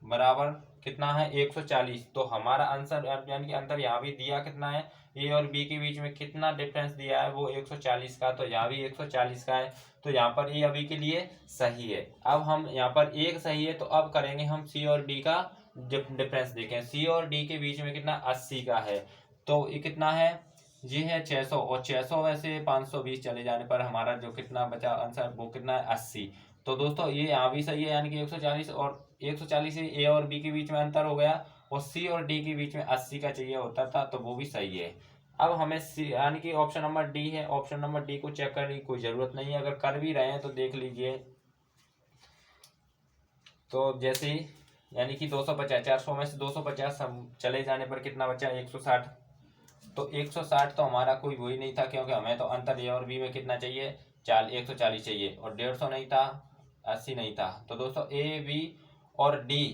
बराबर कितना है 140। तो हमारा आंसर यानी कि अंतर यहाँ भी दिया कितना है, ए और बी के बीच में कितना डिफरेंस दिया है वो 140 का, तो यहाँ भी 140 का है। तो यहाँ पर ए अभी के लिए सही है। अब हम यहाँ पर एक सही है, तो अब करेंगे हम सी और डी का डिफरेंस देखें। सी और डी के बीच में कितना 80 का है, तो ये कितना है, जी है 600, और 600 में से 520 चले जाने पर हमारा जो कितना बचा आंसर वो कितना है 80। तो दोस्तों ये यहाँ भी सही है, यानी कि 140 और 140 से ए और बी के बीच में अंतर हो गया, और सी और डी के बीच में 80 का चाहिए होता था, तो वो भी सही है। अब हमें सी यानी कि ऑप्शन नंबर डी है, ऑप्शन नंबर डी को चेक करने की कोई जरूरत नहीं है, अगर कर भी रहे हैं तो देख लीजिए। तो जैसे यानी कि 250, 400 में से 250 चले जाने पर कितना बचा 160। तो 160 तो हमारा कोई वही नहीं था, क्योंकि हमें तो अंतर ए और बी में कितना चाहिए 140 चाहिए, और 150 नहीं था, 80 नहीं था। तो दोस्तों ए बी और डी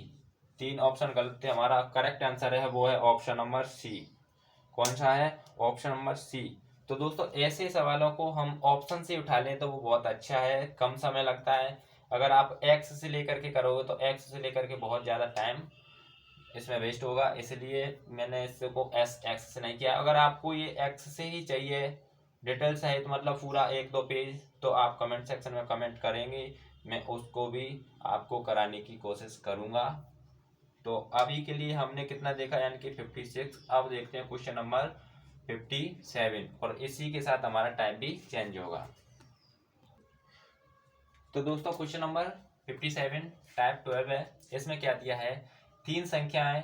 तीन ऑप्शन गलत थे, हमारा करेक्ट आंसर है वो है ऑप्शन नंबर सी। कौन सा है, ऑप्शन नंबर सी। तो दोस्तों ऐसे सवालों को हम ऑप्शन से उठा लें तो वो बहुत अच्छा है, कम समय लगता है। अगर आप एक्स से लेकर के करोगे तो एक्स से लेकर के बहुत ज़्यादा टाइम इसमें वेस्ट होगा, इसलिए मैंने इसको एस एक्स से नहीं किया। अगर आपको ये एक्स से ही चाहिए डिटेल सहित, मतलब पूरा 1-2 पेज, तो आप कमेंट सेक्शन में कमेंट करेंगे, मैं उसको भी आपको कराने की कोशिश करूंगा। तो अभी के लिए हमने कितना देखा, यानी कि 56। अब देखते हैं क्वेश्चन नंबर 57, और इसी के साथ हमारा टाइम भी चेंज होगा। तो दोस्तों क्वेश्चन नंबर 57 टाइप 12 है। इसमें क्या दिया है, तीन संख्याएं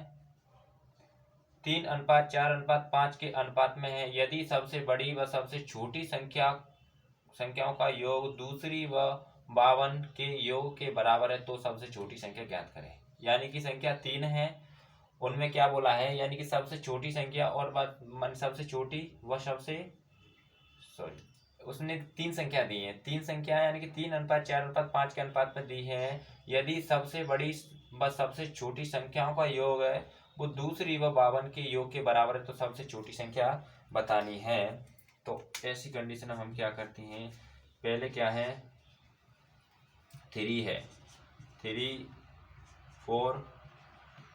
3:4:5 के अनुपात में है। यदि सबसे बड़ी व सबसे छोटी संख्याओं का योग दूसरी व 52 के योग के बराबर है, तो सबसे छोटी संख्या ज्ञात करें। यानी कि संख्या 3 है, उनमें क्या बोला है, यानी कि सबसे छोटी संख्या और सबसे छोटी व सबसे सॉरी उसने तीन संख्या दी है, तीन संख्या यानी कि 3:4:5 के अनुपात में दी है। यदि सबसे बड़ी व सबसे छोटी संख्याओं का योग है वो दूसरी व 52 के योग के बराबर है, तो सबसे छोटी संख्या बतानी है। तो ऐसी कंडीशन में हम क्या करते हैं, पहले क्या है 3 है, 3, 4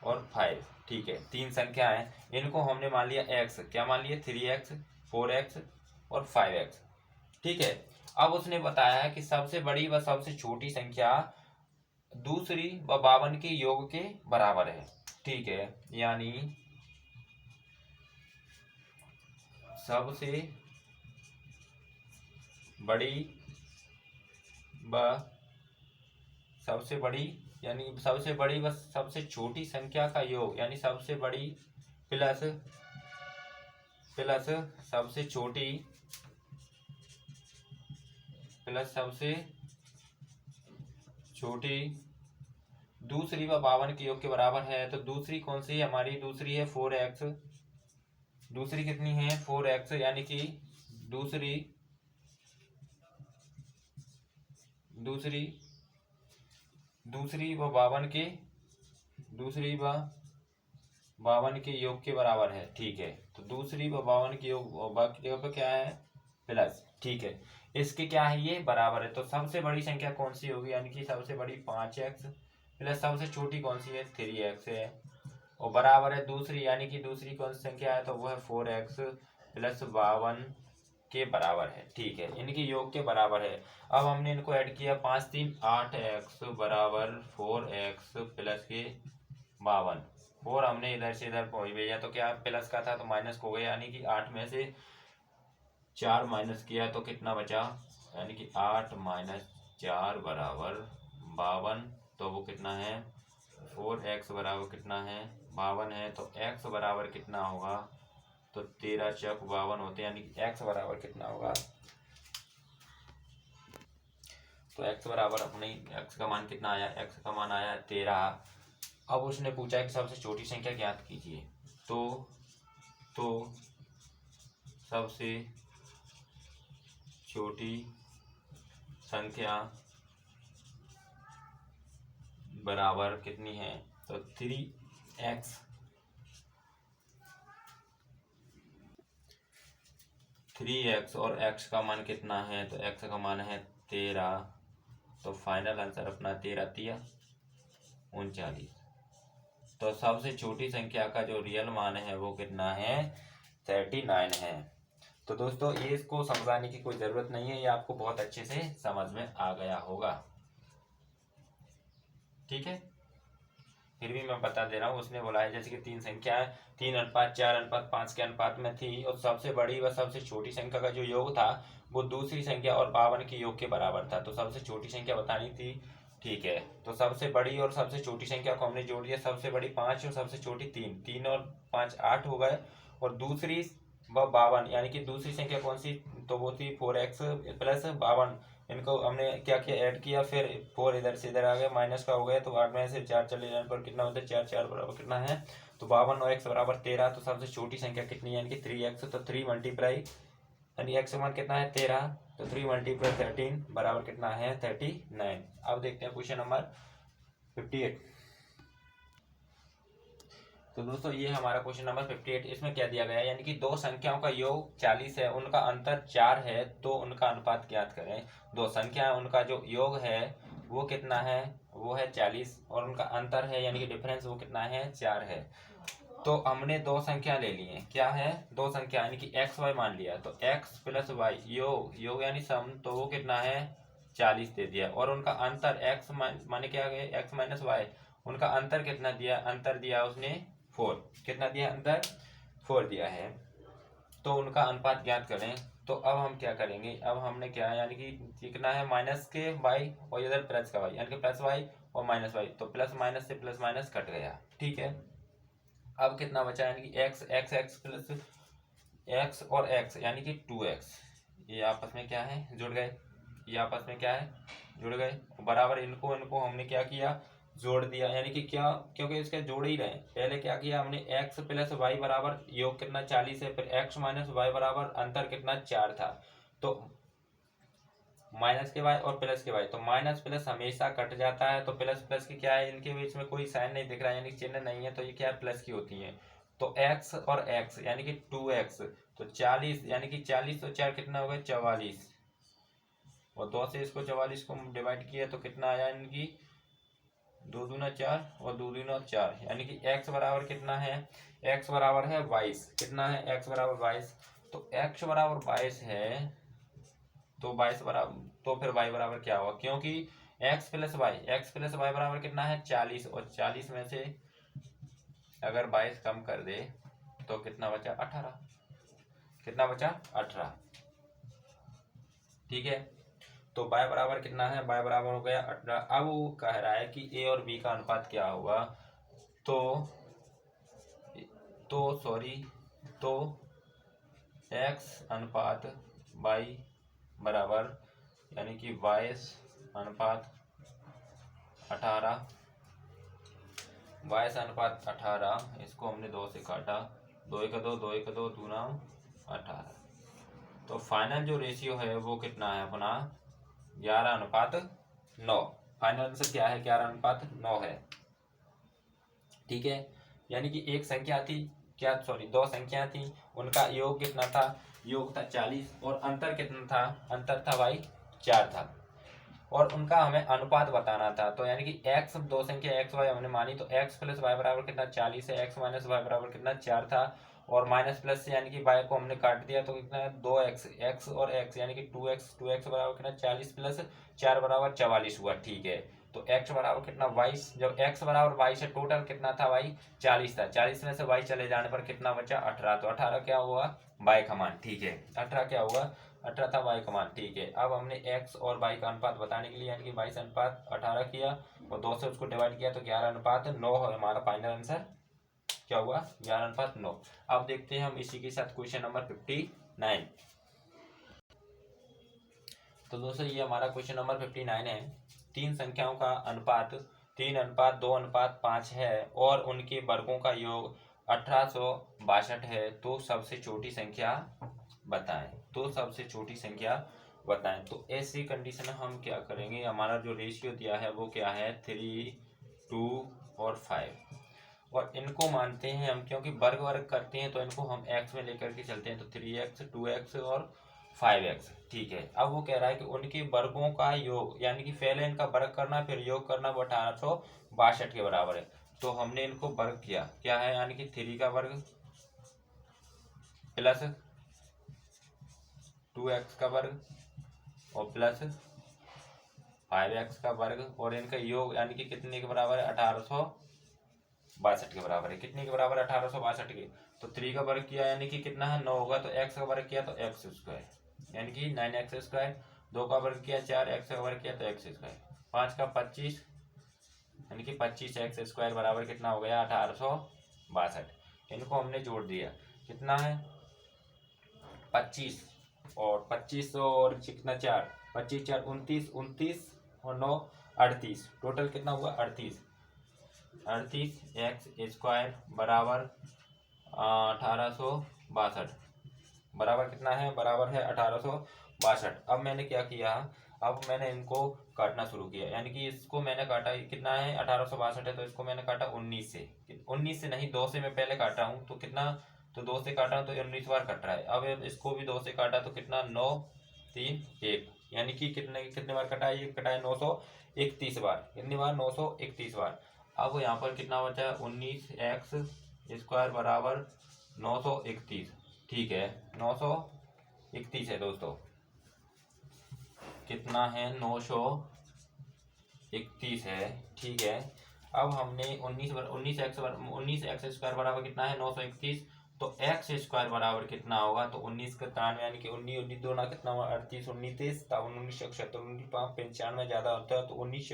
और 5। ठीक है, तीन संख्या है, इनको हमने मान लिया एक्स, क्या मान लिया 3x 4x और 5x। ठीक है, अब उसने बताया है कि सबसे बड़ी व सबसे छोटी संख्या दूसरी व 52 के योग के बराबर है। ठीक है, यानी सबसे बड़ी व सबसे बड़ी यानी सबसे बड़ी व सबसे छोटी संख्या का योग, यानी सबसे बड़ी प्लस सबसे छोटी प्लस सबसे छोटी दूसरी व 52 के योग के बराबर है। तो दूसरी कौन सी है हमारी, दूसरी है 4x। दूसरी कितनी है 4x, यानी कि दूसरी दूसरी दूसरी व 52 के दूसरी व 52 के योग के बराबर है। ठीक है, तो दूसरी व 52 के योग पर क्या है प्लस। ठीक है, इसके क्या है ये बराबर है। तो सबसे बड़ी संख्या कौन सी होगी, यानी कि सबसे बड़ी 5x प्लस सबसे छोटी कौन सी है 3x है, और बराबर है दूसरी, यानी कि दूसरी कौन सी संख्या है तो वो है 4x प्लस 52 के बराबर है। ठीक है, इनके योग के बराबर है। अब हमने इनको ऐड किया 5 3 8x बराबर 4x प्लस के 52, और हमने इधर से इधर पहुंच भेजा, तो क्या प्लस का था तो माइनस हो गया, यानी कि 8 में से 4 माइनस किया तो कितना बचा, यानी कि 8 - 4 बराबर 52। तो वो कितना है 4x बराबर कितना है 52 है, तो x बराबर कितना होगा, तो 13 चौक 52 होते हैं, यानी कि x बराबर कितना होगा, तो x बराबर अपने x का मान कितना आया, x का मान आया 13। अब उसने पूछा कि सबसे छोटी संख्या ज्ञात कीजिए। तो सबसे छोटी संख्या बराबर कितनी है? तो 3x। 3x और x का मान कितना है? तो x का मान है 13। तो फाइनल आंसर अपना 13 39। तो सबसे छोटी संख्या का जो रियल मान है वो कितना है? 39 है। तो दोस्तों ये इसको समझाने की कोई ज़रूरत नहीं है, ये आपको बहुत अच्छे से समझ में आ गया होगा। ठीक है, फिर भी मैं बता दे रहा हूँ। उसने बोला है जैसे कि तीन संख्याएं 3:4:5 के अनुपात में थी और सबसे बड़ी व सबसे छोटी संख्या का जो योग था वो दूसरी संख्या और 52 के योग के बराबर था। तो सबसे छोटी संख्या बतानी थी। ठीक है, तो सबसे बड़ी और सबसे छोटी संख्या को हमने जोड़ दिया। सबसे बड़ी 5 और सबसे छोटी 3, 3 और 5 8 हो गए। और दूसरी व 52 यानी कि दूसरी संख्या कौन सी? तो वो थी 4x प्लस 52। इनको हमने क्या किया? ऐड किया, फिर 4 इधर से इधर आ गया, माइनस का हो गया। तो 8 में से 4 चले जाने पर कितना होता है? 4 4 बराबर कितना है? तो 52 और x बराबर 13। तो सबसे छोटी संख्या कितनी है? यानी कि 3x। तो 3 मल्टीप्लाई यानी x का मान कितना है? 13। तो 3 मल्टीप्लाई 13 बराबर कितना है? 39। अब देखते हैं क्वेश्चन नंबर 58। तो दोस्तों ये हमारा क्वेश्चन नंबर 58। इसमें क्या दिया गया है? यानी कि दो संख्याओं का योग 40 है, उनका अंतर 4 है, तो उनका अनुपात ज्ञात करें। दो संख्या उनका जो योग है वो कितना है? वो है 40 और उनका अंतर है यानी कि डिफरेंस वो कितना है? 4 है। तो हमने दो संख्या ले ली है। क्या है? दो संख्या यानी कि एक्स वाई मान लिया। तो x प्लस वाई योग यानी सम, तो वो कितना है? 40 दे दिया। और उनका अंतर x माने क्या है? x minus Y. उनका अंतर कितना दिया? अंतर दिया उसने 4। कितना दिया? अंतर 4 दिया है। तो उनका अनुपात ज्ञात करें। तो अब हम क्या करेंगे? अब हमने क्या यानी कि सीखना है माइनस के वाई और इधर प्लस का वाई, यानी कि प्लस वाई और माइनस वाई। तो प्लस माइनस से प्लस माइनस कट गया। ठीक है, अब कितना बचा? यानी कि x x x plus x और x यानी कि 2x, ये आपस में क्या है? जुड़ गए। ये आपस में क्या है? जुड़ गए। बराबर इनको इनको हमने क्या किया? जोड़ दिया। यानी कि क्या? क्योंकि इसके जोड़ ही रहे। पहले क्या किया हमने? x प्लस वाई बराबर योग कितना? 40 है। फिर x माइनस वाई बराबर अंतर कितना? 4 था। तो माइनस के वाई और प्लस के वाई, तो माइनस प्लस हमेशा कट जाता है। तो प्लस प्लस की क्या है? इनके बीच में कोई साइन नहीं दिख रहा है, यानी चिन्ह नहीं है, तो ये क्या है? प्लस की होती है। तो x और x यानी कि 2x। तो 40 यानी कि 40 और 4 कितना हो गया? 44। और 2 से इसको 44 को डिवाइड किया तो कितना आया? यानी कि 2 दूना 4 और 2 दूना 4, यानी कि x बराबर कितना है? x बराबर है 22। कितना है? x बराबर 22। तो x बराबर 22 है, तो 22 बराबर, तो फिर y बराबर क्या होगा? क्योंकि x प्लस वाई बराबर कितना है? 40। और 40 में से अगर 22 कम कर दे तो कितना बचा? 18। कितना बचा? 18। ठीक है, तो y बराबर कितना है? y बराबर हो गया 18। अब वो कह रहा है कि a और b का अनुपात क्या होगा? तो x अनुपात y बराबर यानी कि 22 अनुपात 18। 22 अनुपात 18, इसको हमने 2 से काटा। 2 1 2, 2 1 2, 2 9 18। तो फाइनल जो रेशियो है वो कितना है अपना? 11:9। फाइनल आंसर क्या है? 11:9 है। ठीक है, यानी कि एक संख्या थी, क्या सॉरी दो संख्या थी, उनका योग कितना था? योग था 40 और अंतर कितना था? अंतर था भाई 4 था। और उनका हमें अनुपात बताना था। तो यानी कि x, दो संख्या x y हमने मानी, तो x प्लस वाई बराबर कितना? 40 है। x माइनस वाई बराबर कितना? 4 था। और माइनस प्लस से यानी कि y को हमने काट दिया तो कितना है? 2x। x और x यानी कि 2x बराबर कितना? 40 प्लस 4 बराबर 44 हुआ। ठीक है, तो x बराबर कितना? 22। जब x बराबर 22 है, टोटल कितना था भाई? 40 था। 40 में से y चले जाने पर कितना बचा? 18। तो 18 क्या हुआ? y का मान। ठीक है, 18 क्या होगा? 18 था y का मान। ठीक है, अब हमने x और y का अनुपात बताने के लिए यानी कि 22:18 किया और 2 से उसको डिवाइड किया तो 11:9 है हमारा फाइनल आंसर। क्या हुआ? 11:9। अब देखते हैं हम इसी के साथ क्वेश्चन नंबर 59। तो दोस्तों ये हमारा क्वेश्चन नंबर 59 है। तीन संख्याओं का अनुपात 3:2:5 है और उनके वर्गों का योग 1862 है। तो सबसे छोटी संख्या बताएं, तो सबसे छोटी संख्या बताएं। तो ऐसी कंडीशन में हम क्या करेंगे, हमारा जो रेशियो दिया है वो क्या है 3, 2 और 5, और इनको मानते हैं हम, क्योंकि वर्ग करते हैं तो इनको हम एक्स में लेकर के चलते हैं, तो 3x 2x और 5x। ठीक है, अब वो कह रहा है कि उनके वर्गों का योग, यानी कि पहले इनका वर्ग करना फिर योग करना, वो 1862 के बराबर है। तो हमने इनको वर्ग किया, क्या है, यानी कि 3 का वर्ग प्लस 2x का वर्ग और प्लस 5x का वर्ग, और इनका योग यानी कि कितने के बराबर है, 1862 के बराबर है। कितने के बराबर है, 1862 के। तो 3 का वर्ग किया यानी कि कितना है, 9 होगा, तो x का वर्ग किया तो x स्क्वायर यानी कि 9x स्क्वायर। 2 का वर्ग किया 4x का वर्ग किया तो x स्क्वायर। 5 का 25 यानी कि 25x स्क्वायर बराबर कितना हो गया, 1862। इनको हमने जोड़ दिया, कितना है 25 और 25 और कितना 4, 25 4 29, 29 और 9 38, टोटल कितना हुआ 38 एक्स स्क्वायर बराबर 1862, बराबर कितना है, बराबर है 1862। अब मैंने क्या किया, अब मैंने इनको काटना शुरू किया, यानी कि इसको मैंने काटा, कितना है 1862 है, तो इसको मैंने काटा 19 से, 19 से नहीं 2 से मैं पहले काटा हूँ, तो कितना, तो 2 से काटा हूँ तो 19 बार कट रहा है। अब इसको भी 2 से काटा तो कितना 9 3 1, यानी कि कितने कितने बार कटा है, ये कटा है 931 बार। कितनी बार, 931 बार। अब यहाँ पर कितना बचा है, 19x स्क्वायर बराबर 931। ठीक है, 931 है दोस्तों, कितना है 931 है। ठीक है, अब हमने 19x स्क्वायर बराबर कितना है 931, तो x स्क्वायर बराबर कितना होगा, तो 19 का 93 यानी कि 19 दो ना कितना हुआ 38, 19 23 19 76, 19 5 95 ज्यादा होता है, तो 19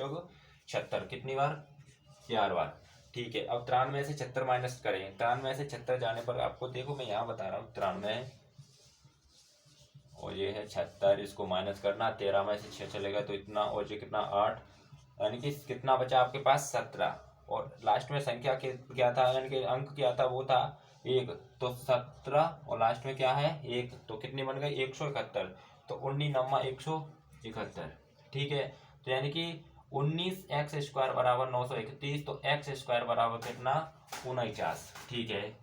76 कितनी बार, 4 बार। ठीक है, अब 93 से 76 माइनस करें, 93 से 76 जाने पर आपको देखो मैं यहाँ बता रहा हूँ 93 और ये है 76, इसको माइनस करना, 13 में से 6 चलेगा तो इतना, और ये कितना 8, यानी कि कितना बचा आपके पास 17, और लास्ट में संख्या क्या था, यानी कि अंक क्या था, वो था 1, तो 17 और लास्ट में क्या है 1, तो कितनी बन गई 171, तो 19 नम्मा 171। ठीक है, तो यानी कि 19x स्क्वायर बराबर 931, तो x स्क्वायर बराबर कितना 49। ठीक है,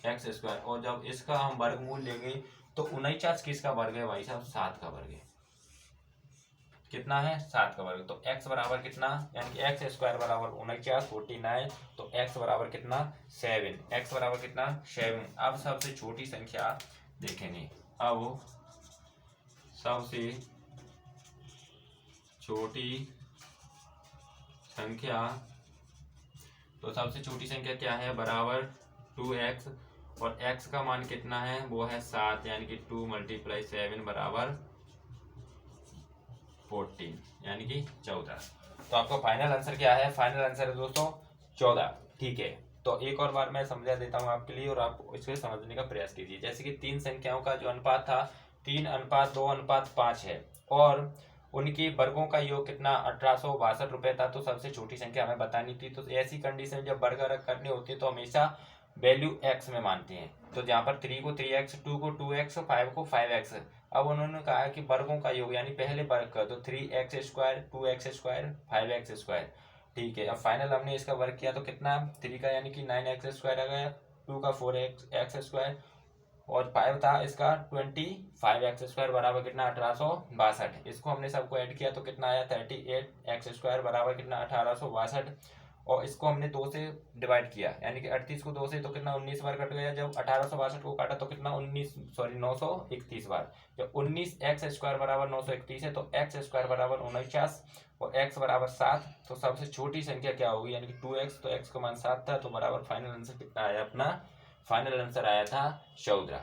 एक्स स्क्वायर, और जब इसका हम वर्गमूल लेंगे तो 49 किसका वर्ग है भाई साहब, 7 का वर्ग है। कितना है 7 का वर्ग, तो x बराबर कितना, यानी कि एक्स स्क्वायर बराबर 49 49, तो x बराबर कितना 7, x बराबर कितना 7। अब सबसे छोटी संख्या देखेंगे, अब सबसे छोटी संख्या, तो सबसे छोटी संख्या क्या है, बराबर 2x, और x का मान कितना है, वो है 7, यानी कि 2 × 7 बराबर 14, यानी कि 14। तो आपका फाइनल आंसर क्या है, फाइनल आंसर है दोस्तों 14। ठीक है, तो एक और बार मैं समझा देता हूँ आपके लिए, और आप इसे समझने का प्रयास कीजिए। जैसे कि 3 संख्याओं का जो अनुपात था 3:2:5 है, और उनके वर्गों का योग कितना 1862 रुपये था, तो सबसे छोटी संख्या हमें बतानी थी। तो ऐसी कंडीशन में जब वर्ग करनी होती है तो हमेशा वैल्यू x में मानते हैं। तो जहाँ पर 3 को 3x, 2 को 2x, 5 को 5x। अब उन्होंने कहा कि वर्गों का योग, यानी पहले वर्ग कर दो, 3x square 2x square 5x square. ठीक है, अब फाइनल हमने इसका वर्ग किया तो कितना 3 का यानी कि 9x स्क्वायर आ गया, 2 का 4x स्क्वायर, और 5 था इसका 25x स्क्वायर बराबर कितना 1862। इसको हमने सबको ऐड किया तो कितना आया 38x स्क्वायर बराबर कितना 1862, और इसको हमने 2 से डिवाइड किया, यानी कि 38 को 2 से तो कितना 19 बार कट गया। जब 1862 को काटा तो कितना 931 बार। जब 19x स्क्वायर बराबर 931 है तो x स्क्वायर बराबर 49 और x बराबर 7। तो सबसे छोटी संख्या क्या होगी, यानी कि 2x, तो x का मान 7 था, तो बराबर फाइनल आंसर कितना आया, अपना फाइनल आंसर आया था 14।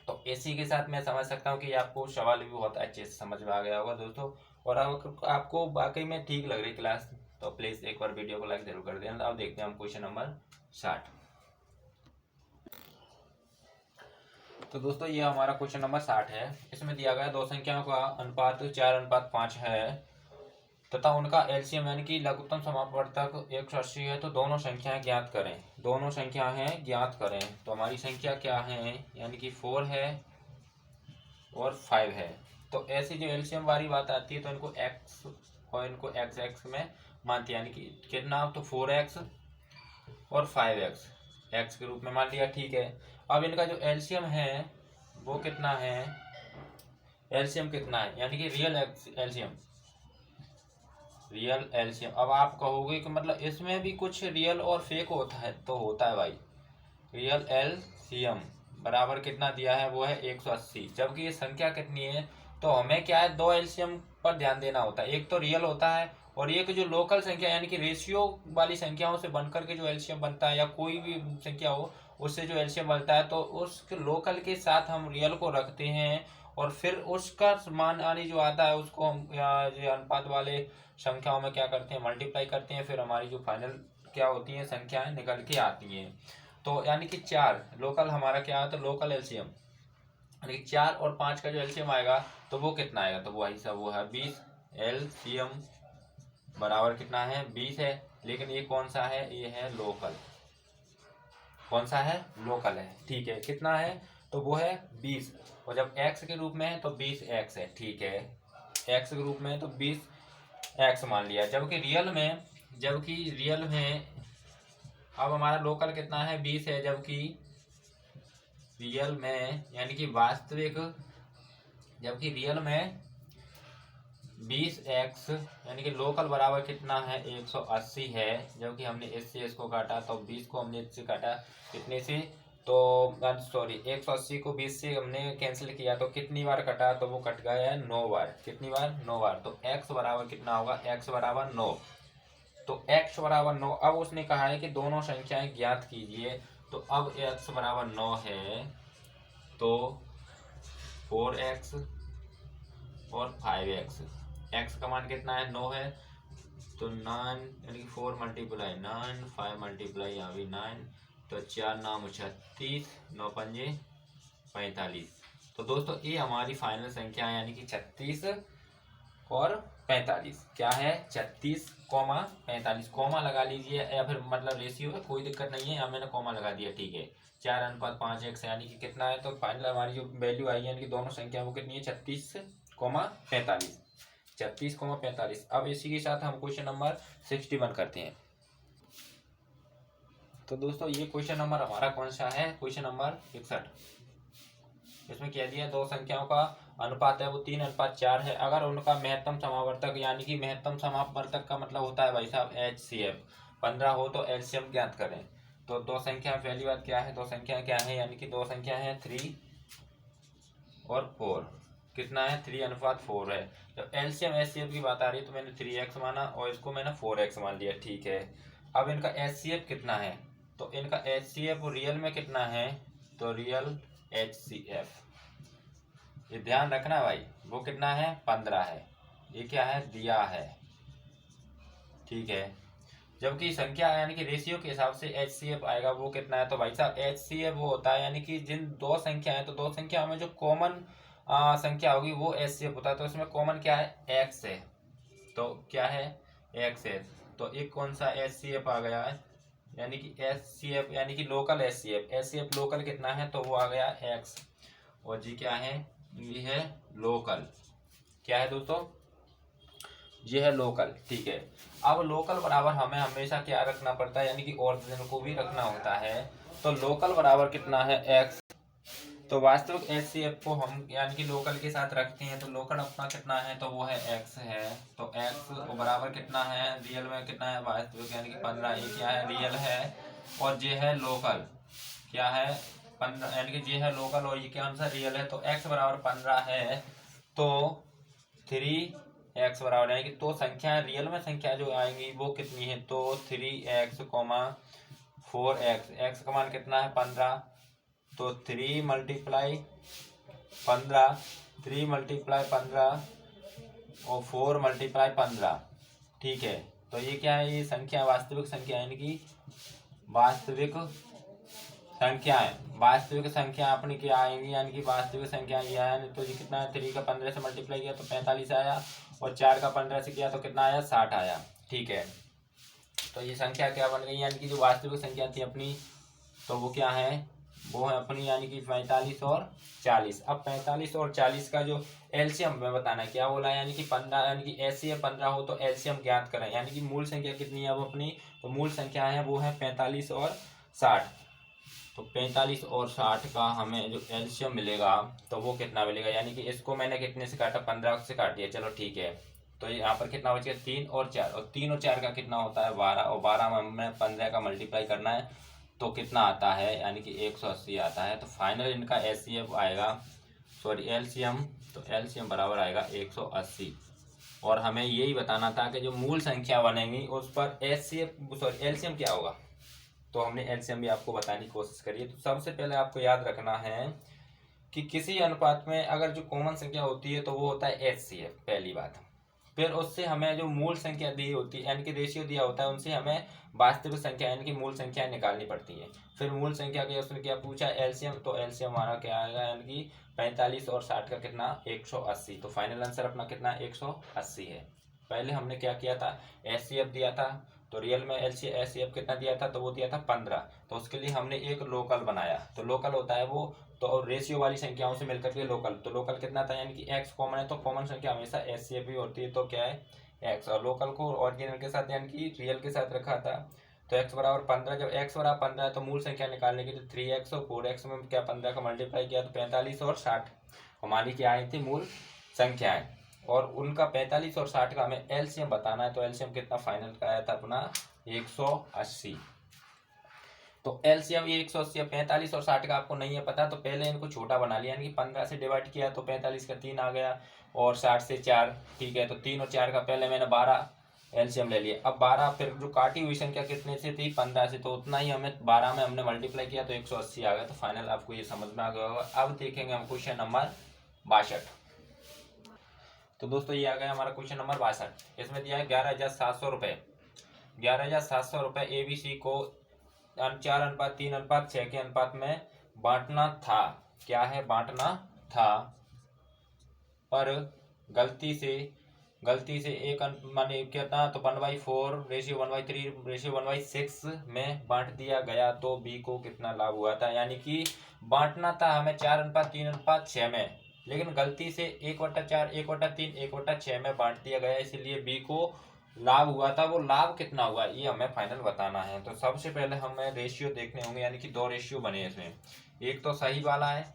तो इसी के साथ मैं समझ सकता हूँ कि आपको सवाल भी बहुत अच्छे से समझ में आ गया होगा दोस्तों, और आपको वाकई में ठीक लग रही क्लास, तो प्लीज एक बार वीडियो को लाइक जरूर कर देना। अब देखते हैं हम क्वेश्चन नंबर 60। तो दोस्तों ये हमारा क्वेश्चन नंबर 60 है। इसमें दिया गया दो संख्याओं का अनुपात 4:5 है तथा उनका एलसीएम यानी कि लघुत्तम समापवर्तक 180 है, तो दोनों संख्याएं ज्ञात करें। दोनों संख्या हैं ज्ञात करें, तो हमारी संख्या क्या है, यानी कि 4 है और 5 है। तो ऐसी जो एलसीएम वाली बात आती है तो इनको एक्स और इनको एक्स एक्स में मानती है, यानी कि कितना, तो 4x और 5x एक्स के रूप में मान लिया, ठीक है। अब इनका जो एलसीएम है वो कितना है, एलसीएम कितना है, यानी कि रियल एलसीएम। अब आप कहोगे कि मतलब इसमें भी कुछ रियल और फेक होता है, तो होता है भाई। रियल एलसीएम बराबर कितना दिया है, वो है 180। जबकि ये संख्या कितनी है, तो हमें क्या है, दो एलसीएम पर ध्यान देना होता है। एक तो रियल होता है और एक जो लोकल संख्या यानी कि रेशियो वाली संख्याओं से बनकर के जो एलसीएम बनता है, या कोई भी संख्या हो उससे जो एलसीएम बनता है, तो उस लोकल के साथ हम रियल को रखते हैं और फिर उसका मान यानी जो आता है उसको हम जो अनुपात वाले संख्याओं में क्या करते हैं, मल्टीप्लाई करते हैं, फिर हमारी जो फाइनल क्या होती है संख्याएं निकल के आती हैं। तो यानी कि 4 लोकल हमारा क्या आता है, लोकल एलसीएम, यानी कि 4 और 5 का जो एलसीएम आएगा तो वो कितना आएगा, तो वो हिसाब वो है 20। एलसीएम बराबर कितना है, 20 है। लेकिन ये कौन सा है, ये है लोकल। कौन सा है, लोकल है, ठीक है। कितना है, तो वो है 20। और जब एक्स के रूप में है तो 20x है, ठीक है। एक्स के रूप में है तो 20x मान लिया। जबकि रियल में अब हमारा लोकल कितना है, 20 है। जबकि रियल में यानी कि रियल में 20x यानी कि लोकल बराबर कितना है, 180 है। जबकि हमने एस से इसको काटा तो 20 को हमने इससे काटा कितने से, तो सॉरी 180 को 20 से हमने कैंसिल किया तो कितनी बार कटा, तो वो कट गया है 9 बार। कितनी बार, 9 बार। तो x बराबर कितना होगा, x बराबर 9। तो x बराबर 9। अब उसने कहा है कि दोनों संख्याएं ज्ञात कीजिए। तो अब x बराबर 9 है तो 4x और 5x, x का मान कितना है, 9 है, तो 9 यानी कि 4 मल्टीप्लाई 9, 5 मल्टीप्लाई यहाँ भी 9, तो 4 9 36, 9 पंजे 45। तो दोस्तों ये हमारी फाइनल संख्या है, यानी कि 36 और 45। क्या है, 36 कॉमा 45। कॉमा लगा लीजिए या फिर मतलब रेशियो है, कोई दिक्कत नहीं है, यहाँ मैंने कॉमा लगा दिया, ठीक है। 4:5x यानी कि कितना है, तो फाइनल हमारी जो वैल्यू आई यानी कि दोनों संख्या वो कितनी है, 36,45। 36,45। अब इसी के साथ हम क्वेश्चन नंबर 61 करते हैं। तो दोस्तों ये क्वेश्चन नंबर हमारा कौन सा है, क्वेश्चन नंबर 61। इसमें कह दिया दो संख्याओं का अनुपात है वो 3:4 है। अगर उनका महत्तम समावर्तक यानी कि महत्तम समावर्तक का मतलब होता है भाई साहब HCF 15 हो तो एलसीएम ज्ञात करें। तो दो संख्या पहली बात क्या है, दो संख्या क्या है, यानी कि दो संख्या है 3 और 4। कितना है, 3:4 है। जब एलसीएम एचसीएफ की बात आ रही है तो मैंने 3x माना और इसको मैंने 4x मान लिया, ठीक है। अब इनका एचसीएफ कितना है, तो इनका एचसीएफ रियल में कितना है, तो रियल एचसीएफ ये ध्यान रखना भाई, वो कितना है, 15 है। ये क्या है, दिया है, ठीक है। जबकि संख्या यानी कि रेशियो के हिसाब से एचसीएफ आएगा वो कितना है, तो भाई साहब एचसीएफ वो होता है यानी कि जिन दो संख्या है तो दो संख्या में जो कॉमन संख्या होगी वो एचसीएफ होता है। तो इसमें कॉमन क्या है, एक्स है, तो क्या है, एक्स है। तो एक कौन सा एचसीएफ आ गया है, यानी कि एचसीएफ यानी कि लोकल एचसीएफ। एचसीएफ लोकल कितना है, तो वो आ गया एक्स। और जी क्या है, ये है लोकल। क्या है दोस्तों, ये है लोकल, ठीक है। अब लोकल बराबर हमें हमेशा क्या रखना पड़ता है, यानी कि ओरिजिनल को भी रखना होता है। तो लोकल बराबर कितना है, एक्स। तो वास्तविक एचसीएफ को हम यानी कि लोकल के साथ रखते हैं, तो लोकल अपना कितना है, तो वो है एक्स है। तो एक्स बराबर कितना है, रियल में कितना है, वास्तविक यानी कि 15। ये क्या है, रियल है और ये है लोकल। क्या है, 15 यानी कि ये है लोकल और ये क्या सा रियल है। तो एक्स बराबर 15 है तो 3x बराबर, यानी कि तो संख्या रियल में संख्या जो आएंगी वो कितनी है, तो 3x, 4x। x का मान कितना है, 15, तो 3 मल्टीप्लाई 15, 3 मल्टीप्लाई 15 और 4 मल्टीप्लाई 15, ठीक है। तो ये क्या है, ये संख्या वास्तविक संख्या यानी कि वास्तविक संख्याएं, वास्तविक संख्या अपनी क्या आएंगी, यानी कि वास्तविक संख्या ये आया, तो ये कितना है, 3 का 15 से मल्टीप्लाई किया तो 45 आया और 4 का 15 से किया तो कितना आया, 60 आया, ठीक है। तो ये संख्या क्या बन गई, यानी कि जो वास्तविक संख्या थी अपनी तो वो क्या है, वो है अपनी यानी कि 45 और 40। अब 45 और 40 का जो एलसीएम में बताना है, क्या बोला यानी कि 15 यानी कि एचसीएफ 15 हो तो एलसीएम ज्ञात करें, यानी कि मूल संख्या कितनी है अब अपनी, तो मूल संख्या है वो है 45 और 60। तो 45 और 60 का हमें जो एलसीएम मिलेगा तो वो कितना मिलेगा, यानी कि इसको मैंने कितने से काटा, 15 से काट दिया, चलो ठीक है। तो यहाँ पर कितना बच गया, 3 और 4, और 3 और 4 का कितना होता है 12, और 12 में हमें 15 का मल्टीप्लाई करना है तो कितना आता है, यानी कि 180 आता है। तो फाइनल इनका एचसीएफ आएगा, सॉरी एलसीएम, तो एलसीएम बराबर आएगा 180। और हमें यही बताना था कि जो मूल संख्या बनेगी उस पर एचसीएफ सॉरी एलसीएम क्या होगा, तो हमने एलसीएम भी आपको बताने की कोशिश करी है। तो सबसे पहले आपको याद रखना है कि किसी अनुपात में अगर जो कॉमन संख्या होती है तो वो होता है एचसीएफ, पहली बात। फिर उससे हमें जो मूल संख्या दी होती है यानी कि रेशियो दिया होता है, उनसे हमें वास्तविक संख्या यानी कि मूल संख्या निकालनी पड़ती है। फिर मूल संख्या के उसने क्या पूछा, एलसीएम, तो एलसीएम हमारा क्या आएगा, यानी कि 45 और 60 का कितना 180। तो फाइनल आंसर अपना कितना 180 है। पहले हमने क्या किया था, एचसीएफ दिया था, तो रियल में एचसीएफ कितना दिया था, तो वो दिया था 15। तो उसके लिए हमने एक लोकल बनाया, तो लोकल होता है वो, तो रेशियो वाली संख्याओं से मिलकर के लोकल, तो लोकल कितना था, यानी कि एक्स कॉमन है, तो कॉमन संख्या हमेशा एचसीएफ भी होती है, तो क्या है एक्स, और लोकल को ऑरिजिनल के साथ यानी कि रियल के साथ रखा था। तो एक्स बराबर 15, जब एक्स बराबर 15 है तो मूल संख्या निकालने के लिए 3x और 4x में क्या 15 का मल्टीप्लाई किया, तो 45 और 60 हमारी क्या आई थी मूल संख्याएं, और उनका 45 और 60 का हमें एलसीएम बताना है। तो एलसीएम कितना फाइनल का आया था अपना 180। तो एलसीएम ये 180 है, 45 और 60 का आपको नहीं है पता तो पहले इनको छोटा बना लिया, यानी कि 15 से डिवाइड किया तो 45 का 3 आ गया और 60 से 4, ठीक है। तो 3 और 4 का पहले मैंने 12 एलसीएम ले लिया। अब 12 फिर जो काटी हुई संख्या कितने से थी 15 से, तो उतना ही हमें 12 में हमने मल्टीप्लाई किया तो 180 आ गया। तो फाइनल आपको ये समझ में आ गया होगा। अब देखेंगे हम क्वेश्चन नंबर 62। तो दोस्तों ये आ गया हमारा क्वेश्चन नंबर 62। इसमें दिया है 11,700 रुपये, 11,700 रुपये एबीसी को 4:3:6 के अनुपात में बांटना था। क्या है, बांटना था, पर गलती से एक माने कितना, तो 1/4 रेशियो 1/3 रेशियो 1/6 में बांट दिया गया तो बी को कितना लाभ हुआ था। यानी कि बांटना था हमें 4:3:6 में, लेकिन गलती से 1/4 1/3 1/6 में बांट दिया गया, इसलिए बी को लाभ हुआ था। वो लाभ कितना हुआ ये हमें फाइनल बताना है। तो सबसे पहले हमें रेशियो देखने होंगे, यानी कि 2 रेशियो बने इसमें, एक तो सही वाला है,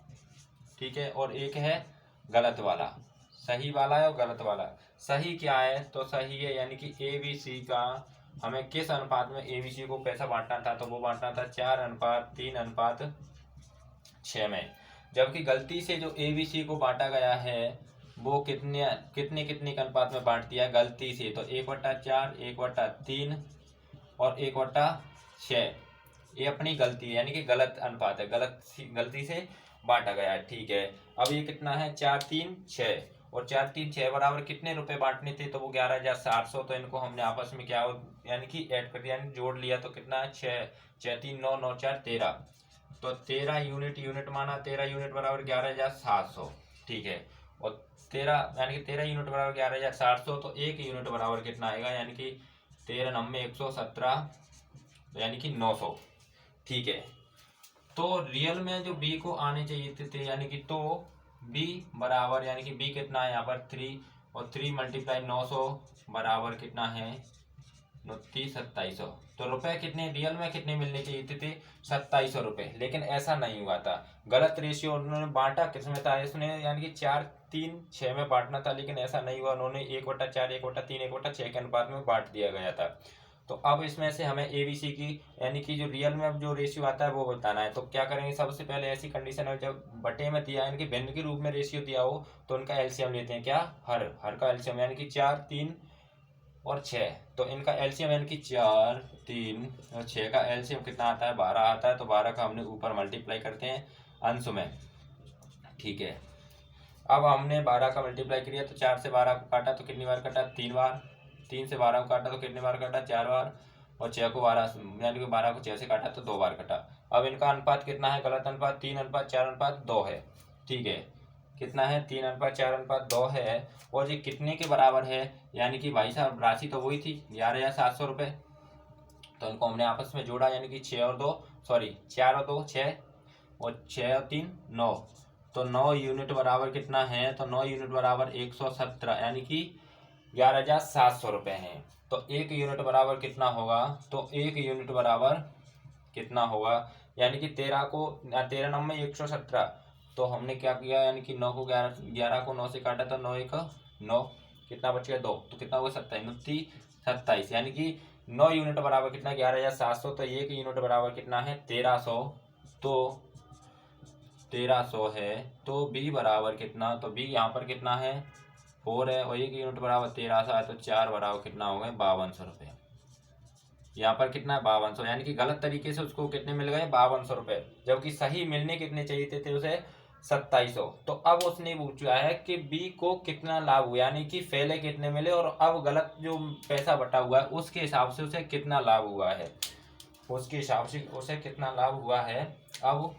ठीक है, और एक है गलत वाला। सही वाला है और गलत वाला। सही क्या है, तो सही है यानी कि ए बी सी का हमें किस अनुपात में ए बी सी को पैसा बांटना था, तो वो बांटना था 4:3:6 में। जबकि गलती से जो ए बी सी को बांटा गया है वो कितने कितने कितने के अनुपात में बांट दिया गलती से, तो 1/4 1/3 और 1/6, ये अपनी गलती है यानी कि गलत अनुपात है, गलती से बांटा गया है, ठीक है। अब ये कितना है 4/3/6, और 4/3/6 बराबर कितने रुपए बांटने थे, तो वो 11,700। तो इनको हमने आपस में क्या यानी कि ऐड कर दिया, यानी जोड़ लिया, तो कितना है 6 6 3 9 9 4 13, तो 13 यूनिट माना, 13 यूनिट बराबर 11,700, ठीक है। और 13 यानी कि 13 यूनिट बराबर 11,700, तो 1 यूनिट बराबर कितना आएगा, यानी कि 13 9 117, यानी कि 900, ठीक है। तो रियल में जो बी को आने चाहिए थे यानी कि, तो बी बराबर यानी कि बी कितना है यहाँ पर 3, और 3 × 900 बराबर कितना है 2700। तो रुपए कितने रियल में कितने मिलने चाहिए थे 2700 रुपये, लेकिन ऐसा नहीं हुआ था। गलत रेशियो उन्होंने बांटा किसमें था, इसने यानी कि 4/3/6 में बांटना था, लेकिन ऐसा नहीं हुआ, उन्होंने 1/4 1/3 1/6 के अनुपात में बांट दिया गया था। तो अब इसमें से हमें एबीसी की यानी कि जो रियल में जो रेशियो आता है वो बताना है। तो क्या करेंगे, सबसे पहले ऐसी कंडीशन है जब बटे में दिया यानी कि भिन्न के रूप में रेशियो दिया हो तो उनका एलसीएम लेते हैं, क्या हर का एलसीएम, यानी कि 4 3 और 6, तो इनका एलसीएम यानी कि 4 3 और 6 का एलसीएम कितना आता है 12 आता है। तो 12 का हमने ऊपर मल्टीप्लाई करते हैं अंश में, ठीक है। अब हमने 12 का मल्टीप्लाई किया तो 4 से 12 को काटा तो कितनी बार कटा 3 बार, 3 से 12 को काटा तो कितनी बार कटा 4 बार, और 6 को 12 यानी कि 12 को 6 से काटा तो 2 बार कटा। अब इनका अनुपात कितना है, गलत अनुपात 3:4:2 है, ठीक है। कितना है 3:4:2 है, और ये कितने के बराबर है, यानी कि भाई साहब राशि तो वही थी 11,700 रुपये, तो इनको हमने आपस में जोड़ा यानी कि 4 और 2 6, और 6 और 3 9, तो 9 यूनिट बराबर कितना है, तो 9 यूनिट बराबर 117 यानी कि 11,700 रुपये हैं। तो 1 यूनिट बराबर कितना होगा, तो 1 यूनिट बराबर कितना होगा, यानी कि 13 9 में 117, तो हमने क्या किया, यानी कि 9 को 11 को 9 से काटा, तो 9 1 9, कितना बच गया 2, तो कितना होगा 27, यानी कि 9 यूनिट बराबर कितना 11,700, तो 1 यूनिट बराबर कितना है 1300, तो 1300 है। तो बी बराबर कितना, तो बी यहाँ पर कितना है 4 है, और 1 यूनिट बराबर 1300 है, तो 4 बराबर कितना हो गए 5200 रुपये। यहाँ पर कितना है 5200, यानी कि गलत तरीके से उसको कितने मिल गए 5200 रुपये, जबकि सही मिलने कितने चाहिए थे उसे 2700। तो अब उसने पूछा है कि बी को कितना लाभ हुआ, यानी कि पहले कितने मिले और अब गलत जो पैसा बटा हुआ है उसके हिसाब से उसे कितना लाभ हुआ है, उसके हिसाब से उसे कितना लाभ हुआ है। अब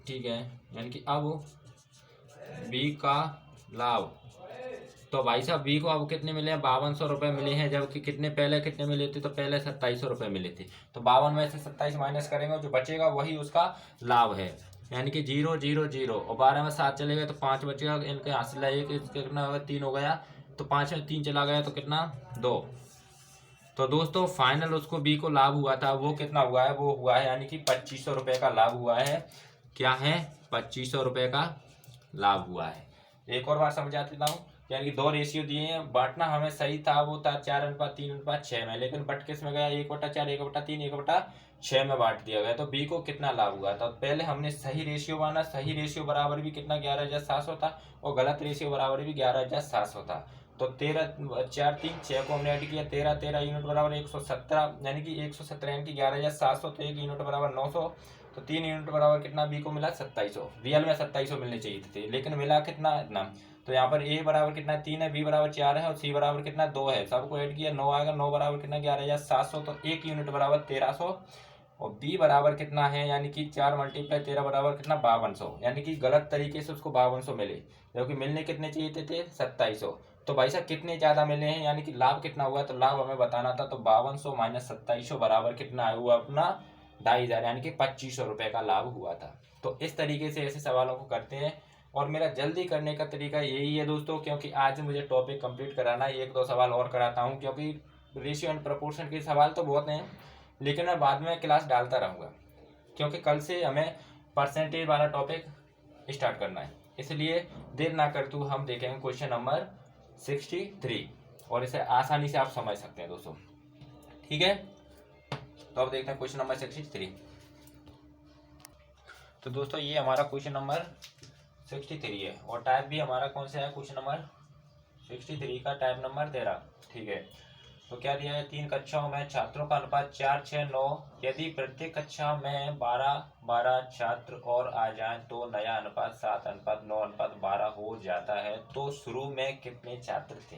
ठीक है, यानी कि अब बी का लाभ, तो भाई साहब बी को अब कितने मिले हैं 5200 रुपये मिले हैं, जबकि कितने मिले थे, तो पहले 2700 रुपये मिले थे। तो 52 में से 27 माइनस करेंगे, जो बचेगा वही उसका लाभ है, यानी कि 0 0 0, और 12 में 7 चले गए तो 5 बचेगा, इनके हासिल है 1, कितना होगा 3 हो गया, तो 5 में 3 चला गया तो कितना 2। तो दोस्तों फाइनल उसको बी को लाभ हुआ था, वो कितना हुआ है, वो हुआ है यानी कि 2500 रुपये का लाभ हुआ है। क्या है 2500 रुपये का लाभ हुआ है। एक और बार समझा देता हूँ, यानी कि 2 रेशियो दिए हैं, बांटना हमें सही था, वो था 4:3:6 में, लेकिन बट किस में गया 1/4 1/3 1/6 में बांट दिया गया। तो बी को कितना लाभ हुआ था, पहले हमने सही रेशियो माना, सही रेशियो बराबर भी कितना 11,700 था, और गलत रेशियो बराबर भी 11,700 था। तो 13 4 3 6 को हमने ऐड किया, 13 13 यूनिट बराबर 117, यानी कि 117 यानी कि 11,700, तो 1 यूनिट बराबर 900, तो 3 यूनिट बराबर कितना बी को मिला 2700। रियल में 2700 मिलने चाहिए थे, लेकिन मिला कितना इतना। तो यहाँ पर ए बराबर कितना 3 है, बी बराबर 4 है, और सी बराबर कितना 2 है, सबको ऐड किया 9 आएगा, 9 बराबर कितना 11,700, तो 1 यूनिट बराबर 1300, और बी बराबर कितना है, यानी कि 4 × 13 बराबर कितना 5200, यानी कि गलत तरीके से उसको 5200 मिले, जबकि मिलने कितने चाहिए थे 2700। तो भाई साहब कितने ज़्यादा मिले हैं, यानी कि लाभ कितना हुआ, तो लाभ हमें बताना था, तो 5200 माइनस 2700 बराबर कितना हुआ अपना 2500, यानी कि 2500 रुपये का लाभ हुआ था। तो इस तरीके से ऐसे सवालों को करते हैं, और मेरा जल्दी करने का तरीका यही है दोस्तों, क्योंकि आज मुझे टॉपिक कंप्लीट कराना है, 1-2 सवाल और कराता हूँ, क्योंकि रेशियो एंड प्रोपोर्शन के सवाल तो बहुत हैं, लेकिन मैं बाद में क्लास डालता रहूँगा, क्योंकि कल से हमें परसेंटेज वाला टॉपिक स्टार्ट करना है। इसलिए देर ना कर तू हम देखेंगे क्वेश्चन नंबर 63, और इसे आसानी से आप समझ सकते हैं दोस्तों, ठीक है। तो अब देखते हैं क्वेश्चन नंबर 63। तो दोस्तों ये हमारा क्वेश्चन नंबर 63 है, और टाइप भी हमारा कौन सा है, क्वेश्चन नंबर 63 का टाइप नंबर 13, ठीक है। तो क्या दिया है, 3 कक्षाओं में छात्रों का अनुपात 4 6 9, यदि प्रत्येक कक्षा में 12 छात्र और आ जाएं तो नया अनुपात 7:9:12 हो जाता है, तो शुरू में कितने छात्र थे।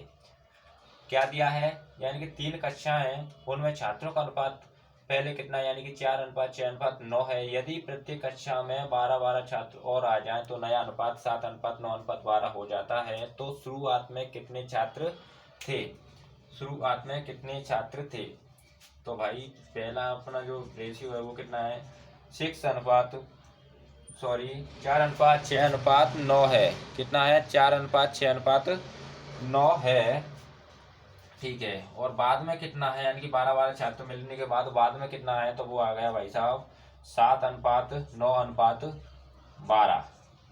क्या दिया है, यानी कि 3 कक्षा हैं, उनमें छात्रों का अनुपात पहले कितना, यानी कि 4:6:9 है, यदि प्रत्येक कक्षा में 12 छात्र और आ जाएं तो नया अनुपात 7:9:12 हो जाता है, तो शुरुआत में कितने छात्र थे, शुरुआत में कितने छात्र थे। तो भाई पहला अपना जो रेशियो है वो कितना है 4:6:9 है, कितना है 4:6:9 है, ठीक है। और बाद में कितना है, यानी कि 12 छात्र मिलने के बाद में कितना है, तो वो आ गया भाई साहब 7:9:12,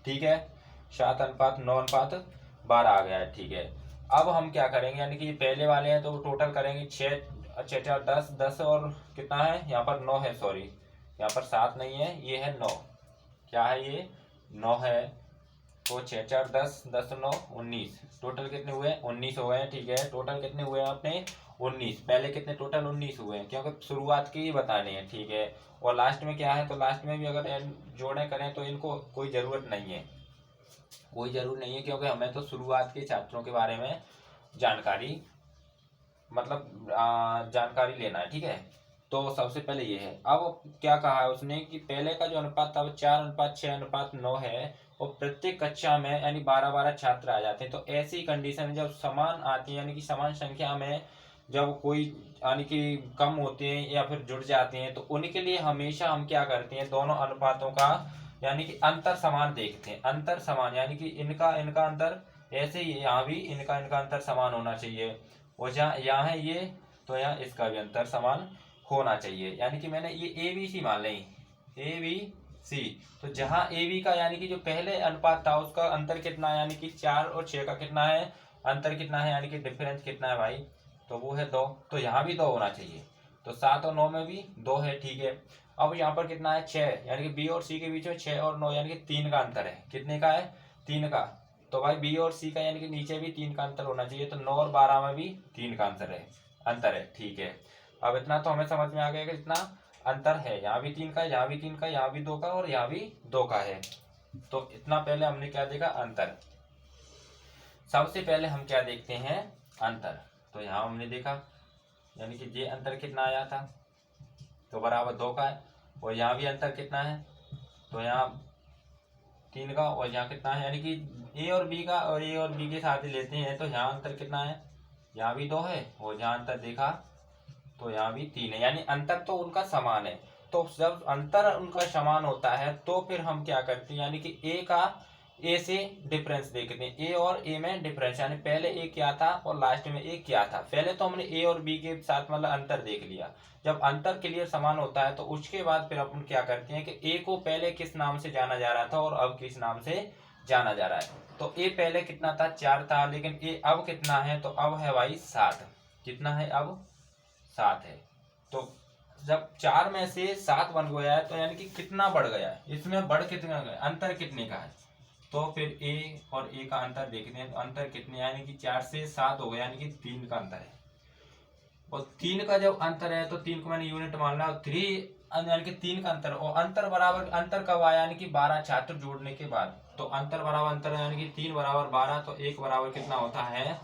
ठीक है, 7:9:12 आ गया है, ठीक है। अब हम क्या करेंगे, यानी कि पहले वाले हैं तो टोटल करेंगे 6 4 10 10, और कितना है यहाँ पर 9 है, सॉरी यहाँ पर 7 नहीं है, ये है 9, क्या है ये 9 है, तो 6 4 10 10 9 19, टोटल कितने हुए 19 हो गए, ठीक है। टोटल कितने हुए अपने 19, पहले कितने टोटल 19 हुए हैं, क्योंकि शुरुआत के ही बताने हैं, ठीक है। और लास्ट में क्या है, तो लास्ट में भी अगर जोड़े करें तो इनको कोई ज़रूरत नहीं है, कोई ज़रूर नहीं है, क्योंकि हमें तो शुरुआत के छात्रों के बारे में जानकारी मतलब जानकारी लेना है, ठीक है। तो सबसे पहले ये है, अब क्या कहा है उसने कि पहले का जो अनुपात था वो 4:6:9 है, और प्रत्येक कक्षा में यानी 12 छात्र आ जाते हैं, तो ऐसी कंडीशन जब समान आती है, यानी कि समान संख्या में जब कोई यानी कि कम होते हैं या फिर जुड़ जाते हैं, तो उनके लिए हमेशा हम क्या करते हैं, दोनों अनुपातों का यानी कि अंतर समान देखते हैं। अंतर समान यानी कि इनका इनका अंतर, ऐसे ही यहाँ भी इनका इनका अंतर समान होना चाहिए। और जहाँ यहाँ है ये, तो यहाँ इसका भी अंतर समान होना चाहिए। यानी कि मैंने ये ए बी सी मान लें, ए बी सी, तो जहाँ ए बी का यानी कि जो पहले अनुपात था उसका अंतर कितना है, यानी कि 4 और 6 का कितना है अंतर, कितना है यानी कि डिफरेंस कितना है भाई, तो वो है 2। तो यहाँ भी 2 होना चाहिए। तो 7 और 9 में भी 2 है, ठीक है। अब यहाँ पर कितना है 6, यानी कि बी और सी के बीच में 6 और 9 यानी कि 3 का अंतर है। कितने का है, 3 का। तो भाई बी और सी का यानी कि नीचे भी 3 का अंतर होना चाहिए। तो 9 और 12 में भी 3 का अंतर है, ठीक है। अब इतना तो हमें समझ में आ गया कि इतना अंतर है, यहाँ भी 3 का, यहाँ भी 3 का, यहाँ भी 2 का और यहाँ भी 2 का है। तो इतना पहले हमने क्या देखा, अंतर। सबसे पहले हम क्या देखते हैं, अंतर। तो यहाँ हमने देखा यानी कि ये अंतर कितना आया था, तो बराबर 2 का है। और यहाँ भी अंतर कितना है, तो यहाँ 3 का, और यहाँ कितना है यानी कि ए और बी का, और ए और बी के साथ ही लेते हैं, तो यहाँ अंतर कितना है, यहाँ भी 2 है, और यहाँ अंतर देखा तो यहाँ भी 3 है, यानी अंतर तो उनका समान है। तो जब अंतर उनका समान होता है तो फिर हम क्या करते हैं, यानी कि ए का ए से डिफरेंस देखते हैं। ए और ए में डिफरेंस, यानी पहले ए क्या था और लास्ट में ए क्या था। पहले तो हमने ए और बी के साथ मतलब अंतर देख लिया। जब अंतर क्लियर समान होता है तो उसके बाद फिर अपन क्या करते हैं कि ए को पहले किस नाम से जाना जा रहा था और अब किस नाम से जाना जा रहा है। तो ए पहले कितना था, 4 था, लेकिन ए अब कितना है, तो अब है भाई 7। कितना है, अब 7 है। तो जब 4 में से 7 बन गया है, तो यानी कि कितना बढ़ गया है, इसमें बढ़ कितना गया, अंतर कितने का है। तो फिर ए और ए का अंतर देखते हैं, तो अंतर कितने, यानी कि 4 से 7 हो गया, यानी कि 3 का अंतर है। और 3 का जब अंतर है तो 3 को मैंने यूनिट मान लिया, 3 यानी कि 3 का अंतर। और अंतर बराबर, अंतर कब आया, यानी कि 12 छात्र जोड़ने के बाद। तो अंतर बराबर अंतर यानी कि 3 बराबर 12, तो 1 बराबर कितना होता है,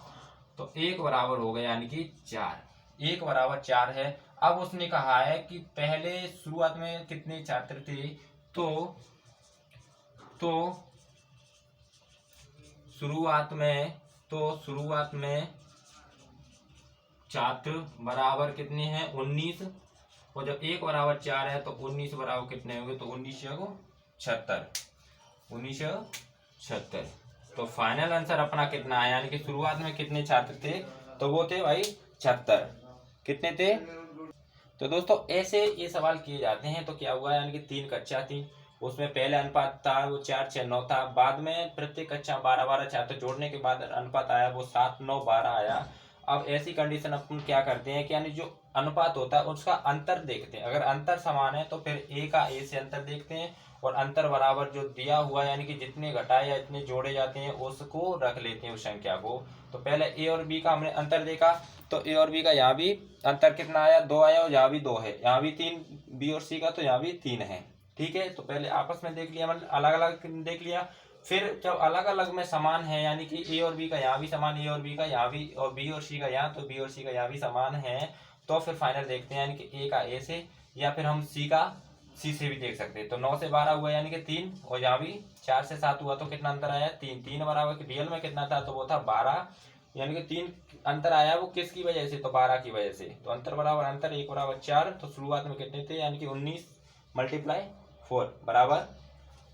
तो 1 बराबर हो गया यानी कि 4। 1 बराबर 4 है। अब उसने कहा है कि पहले शुरुआत में कितने छात्र थे, तो शुरुआत में छात्र बराबर कितने हैं, 19। और जब 1 बराबर 4 है तो 19 बराबर कितने होंगे, तो 19 76। तो फाइनल आंसर अपना कितना है, यानी कि शुरुआत में कितने छात्र थे, तो वो थे भाई 76। कितने थे, तो दोस्तों ऐसे ये सवाल किए जाते हैं। तो क्या हुआ, यानी कि 3 कक्षा थी, उसमें पहले अनुपात था वो 4 6 9 था। बाद में प्रत्येक कक्षा 12 छात्र जोड़ने के बाद अनुपात आया वो 7 9 12 आया। अब ऐसी कंडीशन अपन क्या करते हैं कि यानी जो अनुपात होता है उसका अंतर देखते हैं। अगर अंतर समान है तो फिर ए का ए से अंतर देखते हैं, और अंतर बराबर जो दिया हुआ है यानी कि जितने घटाए या इतने जोड़े जाते हैं उसको रख लेते हैं उस संख्या को। तो पहले ए और बी का हमने अंतर देखा, तो ए और बी का यहाँ भी अंतर कितना आया, 2 आया, और यहाँ भी 2 है, यहाँ भी 3 बी और सी का, तो यहाँ भी 3 है, ठीक है। तो पहले आपस में देख लिया, मतलब अलग अलग देख लिया। फिर जब अलग अलग में समान है, यानी कि ए और बी का यहाँ भी समान, ए और बी का यहाँ भी, और बी और सी का यहाँ, तो बी और सी का यहाँ भी समान है, तो फिर फाइनल देखते हैं, यानी कि ए का ए से, या फिर हम सी का सी से भी देख सकते हैं। तो 9 से 12 हुआ यानी कि 3, और यहाँ भी 4 से 7 हुआ, तो कितना अंतर आया, 3। 3 बराबर रियल में कितना था, तो वो था 12, यानी कि 3 अंतर आया, वो किसकी वजह से, तो 12 की वजह से। तो अंतर बराबर अंतर, 1 बराबर 4। तो शुरुआत में कितने थे, यानी कि 19 × 4 बराबर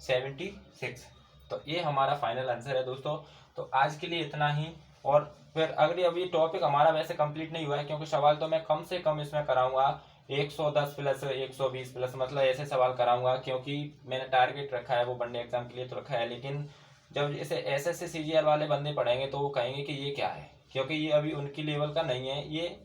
76। तो ये हमारा फाइनल आंसर है दोस्तों। तो आज के लिए इतना ही। और फिर अभी टॉपिक हमारा वैसे कंप्लीट नहीं हुआ है, क्योंकि सवाल तो मैं कम से कम इसमें कराऊंगा 110 प्लस 120 प्लस, मतलब ऐसे सवाल कराऊंगा, क्योंकि मैंने टारगेट रखा है वो बनने एग्जाम के लिए तो रखा है। लेकिन जब इसे एसएससी सीजीएल वाले बंदे पढ़ेंगे तो वो कहेंगे कि ये क्या है, क्योंकि ये अभी उनकी लेवल का नहीं है। ये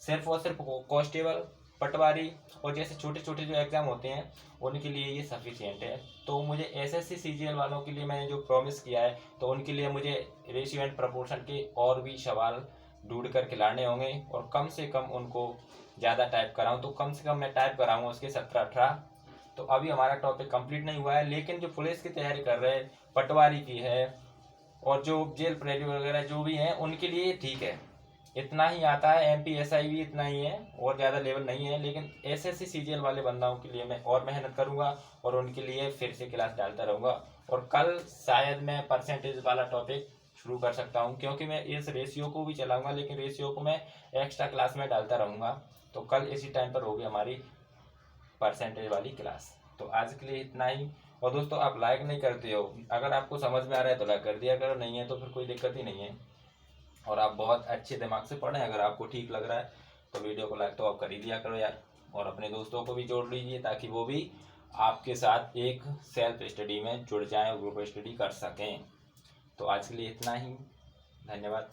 सिर्फ और सिर्फ कांस्टेबल, पटवारी और जैसे छोटे छोटे जो एग्जाम होते हैं उनके लिए ये सफिशिएंट है। तो मुझे एसएससी सीजीएल वालों के लिए मैंने जो प्रॉमिस किया है, तो उनके लिए मुझे रेशियो एंड प्रपोर्शन के और भी सवाल ढूंढ कर के लाने होंगे, और कम से कम उनको ज़्यादा टाइप कराऊँ, तो कम से कम मैं टाइप कराऊँगा उसके 17-18। तो अभी हमारा टॉपिक कंप्लीट नहीं हुआ है, लेकिन जो पुलिस की तैयारी कर रहे हैं, पटवारी की है, और जो जेल प्रेरी वगैरह जो भी हैं उनके लिए ठीक है, इतना ही आता है। एमपीएसआई भी इतना ही है, और ज़्यादा लेवल नहीं है। लेकिन एसएससी सीजीएल वाले बंदाओं के लिए मैं और मेहनत करूंगा, और उनके लिए फिर से क्लास डालता रहूंगा। और कल शायद मैं परसेंटेज वाला टॉपिक शुरू कर सकता हूँ, क्योंकि मैं इस रेशियो को भी चलाऊंगा, लेकिन रेशियो को मैं एक्स्ट्रा क्लास में डालता रहूँगा। तो कल इसी टाइम पर होगी हमारी परसेंटेज वाली क्लास। तो आज के लिए इतना ही। और दोस्तों, आप लाइक नहीं करते हो, अगर आपको समझ में आ रहा है तो लाइक कर दिया करो, नहीं है तो फिर कोई दिक्कत ही नहीं है। और आप बहुत अच्छे दिमाग से पढ़ें, अगर आपको ठीक लग रहा है तो वीडियो को लाइक तो आप कर ही दिया करो यार। और अपने दोस्तों को भी जोड़ लीजिए ताकि वो भी आपके साथ एक सेल्फ स्टडी में जुड़ जाएं और ग्रुप स्टडी कर सकें। तो आज के लिए इतना ही। धन्यवाद।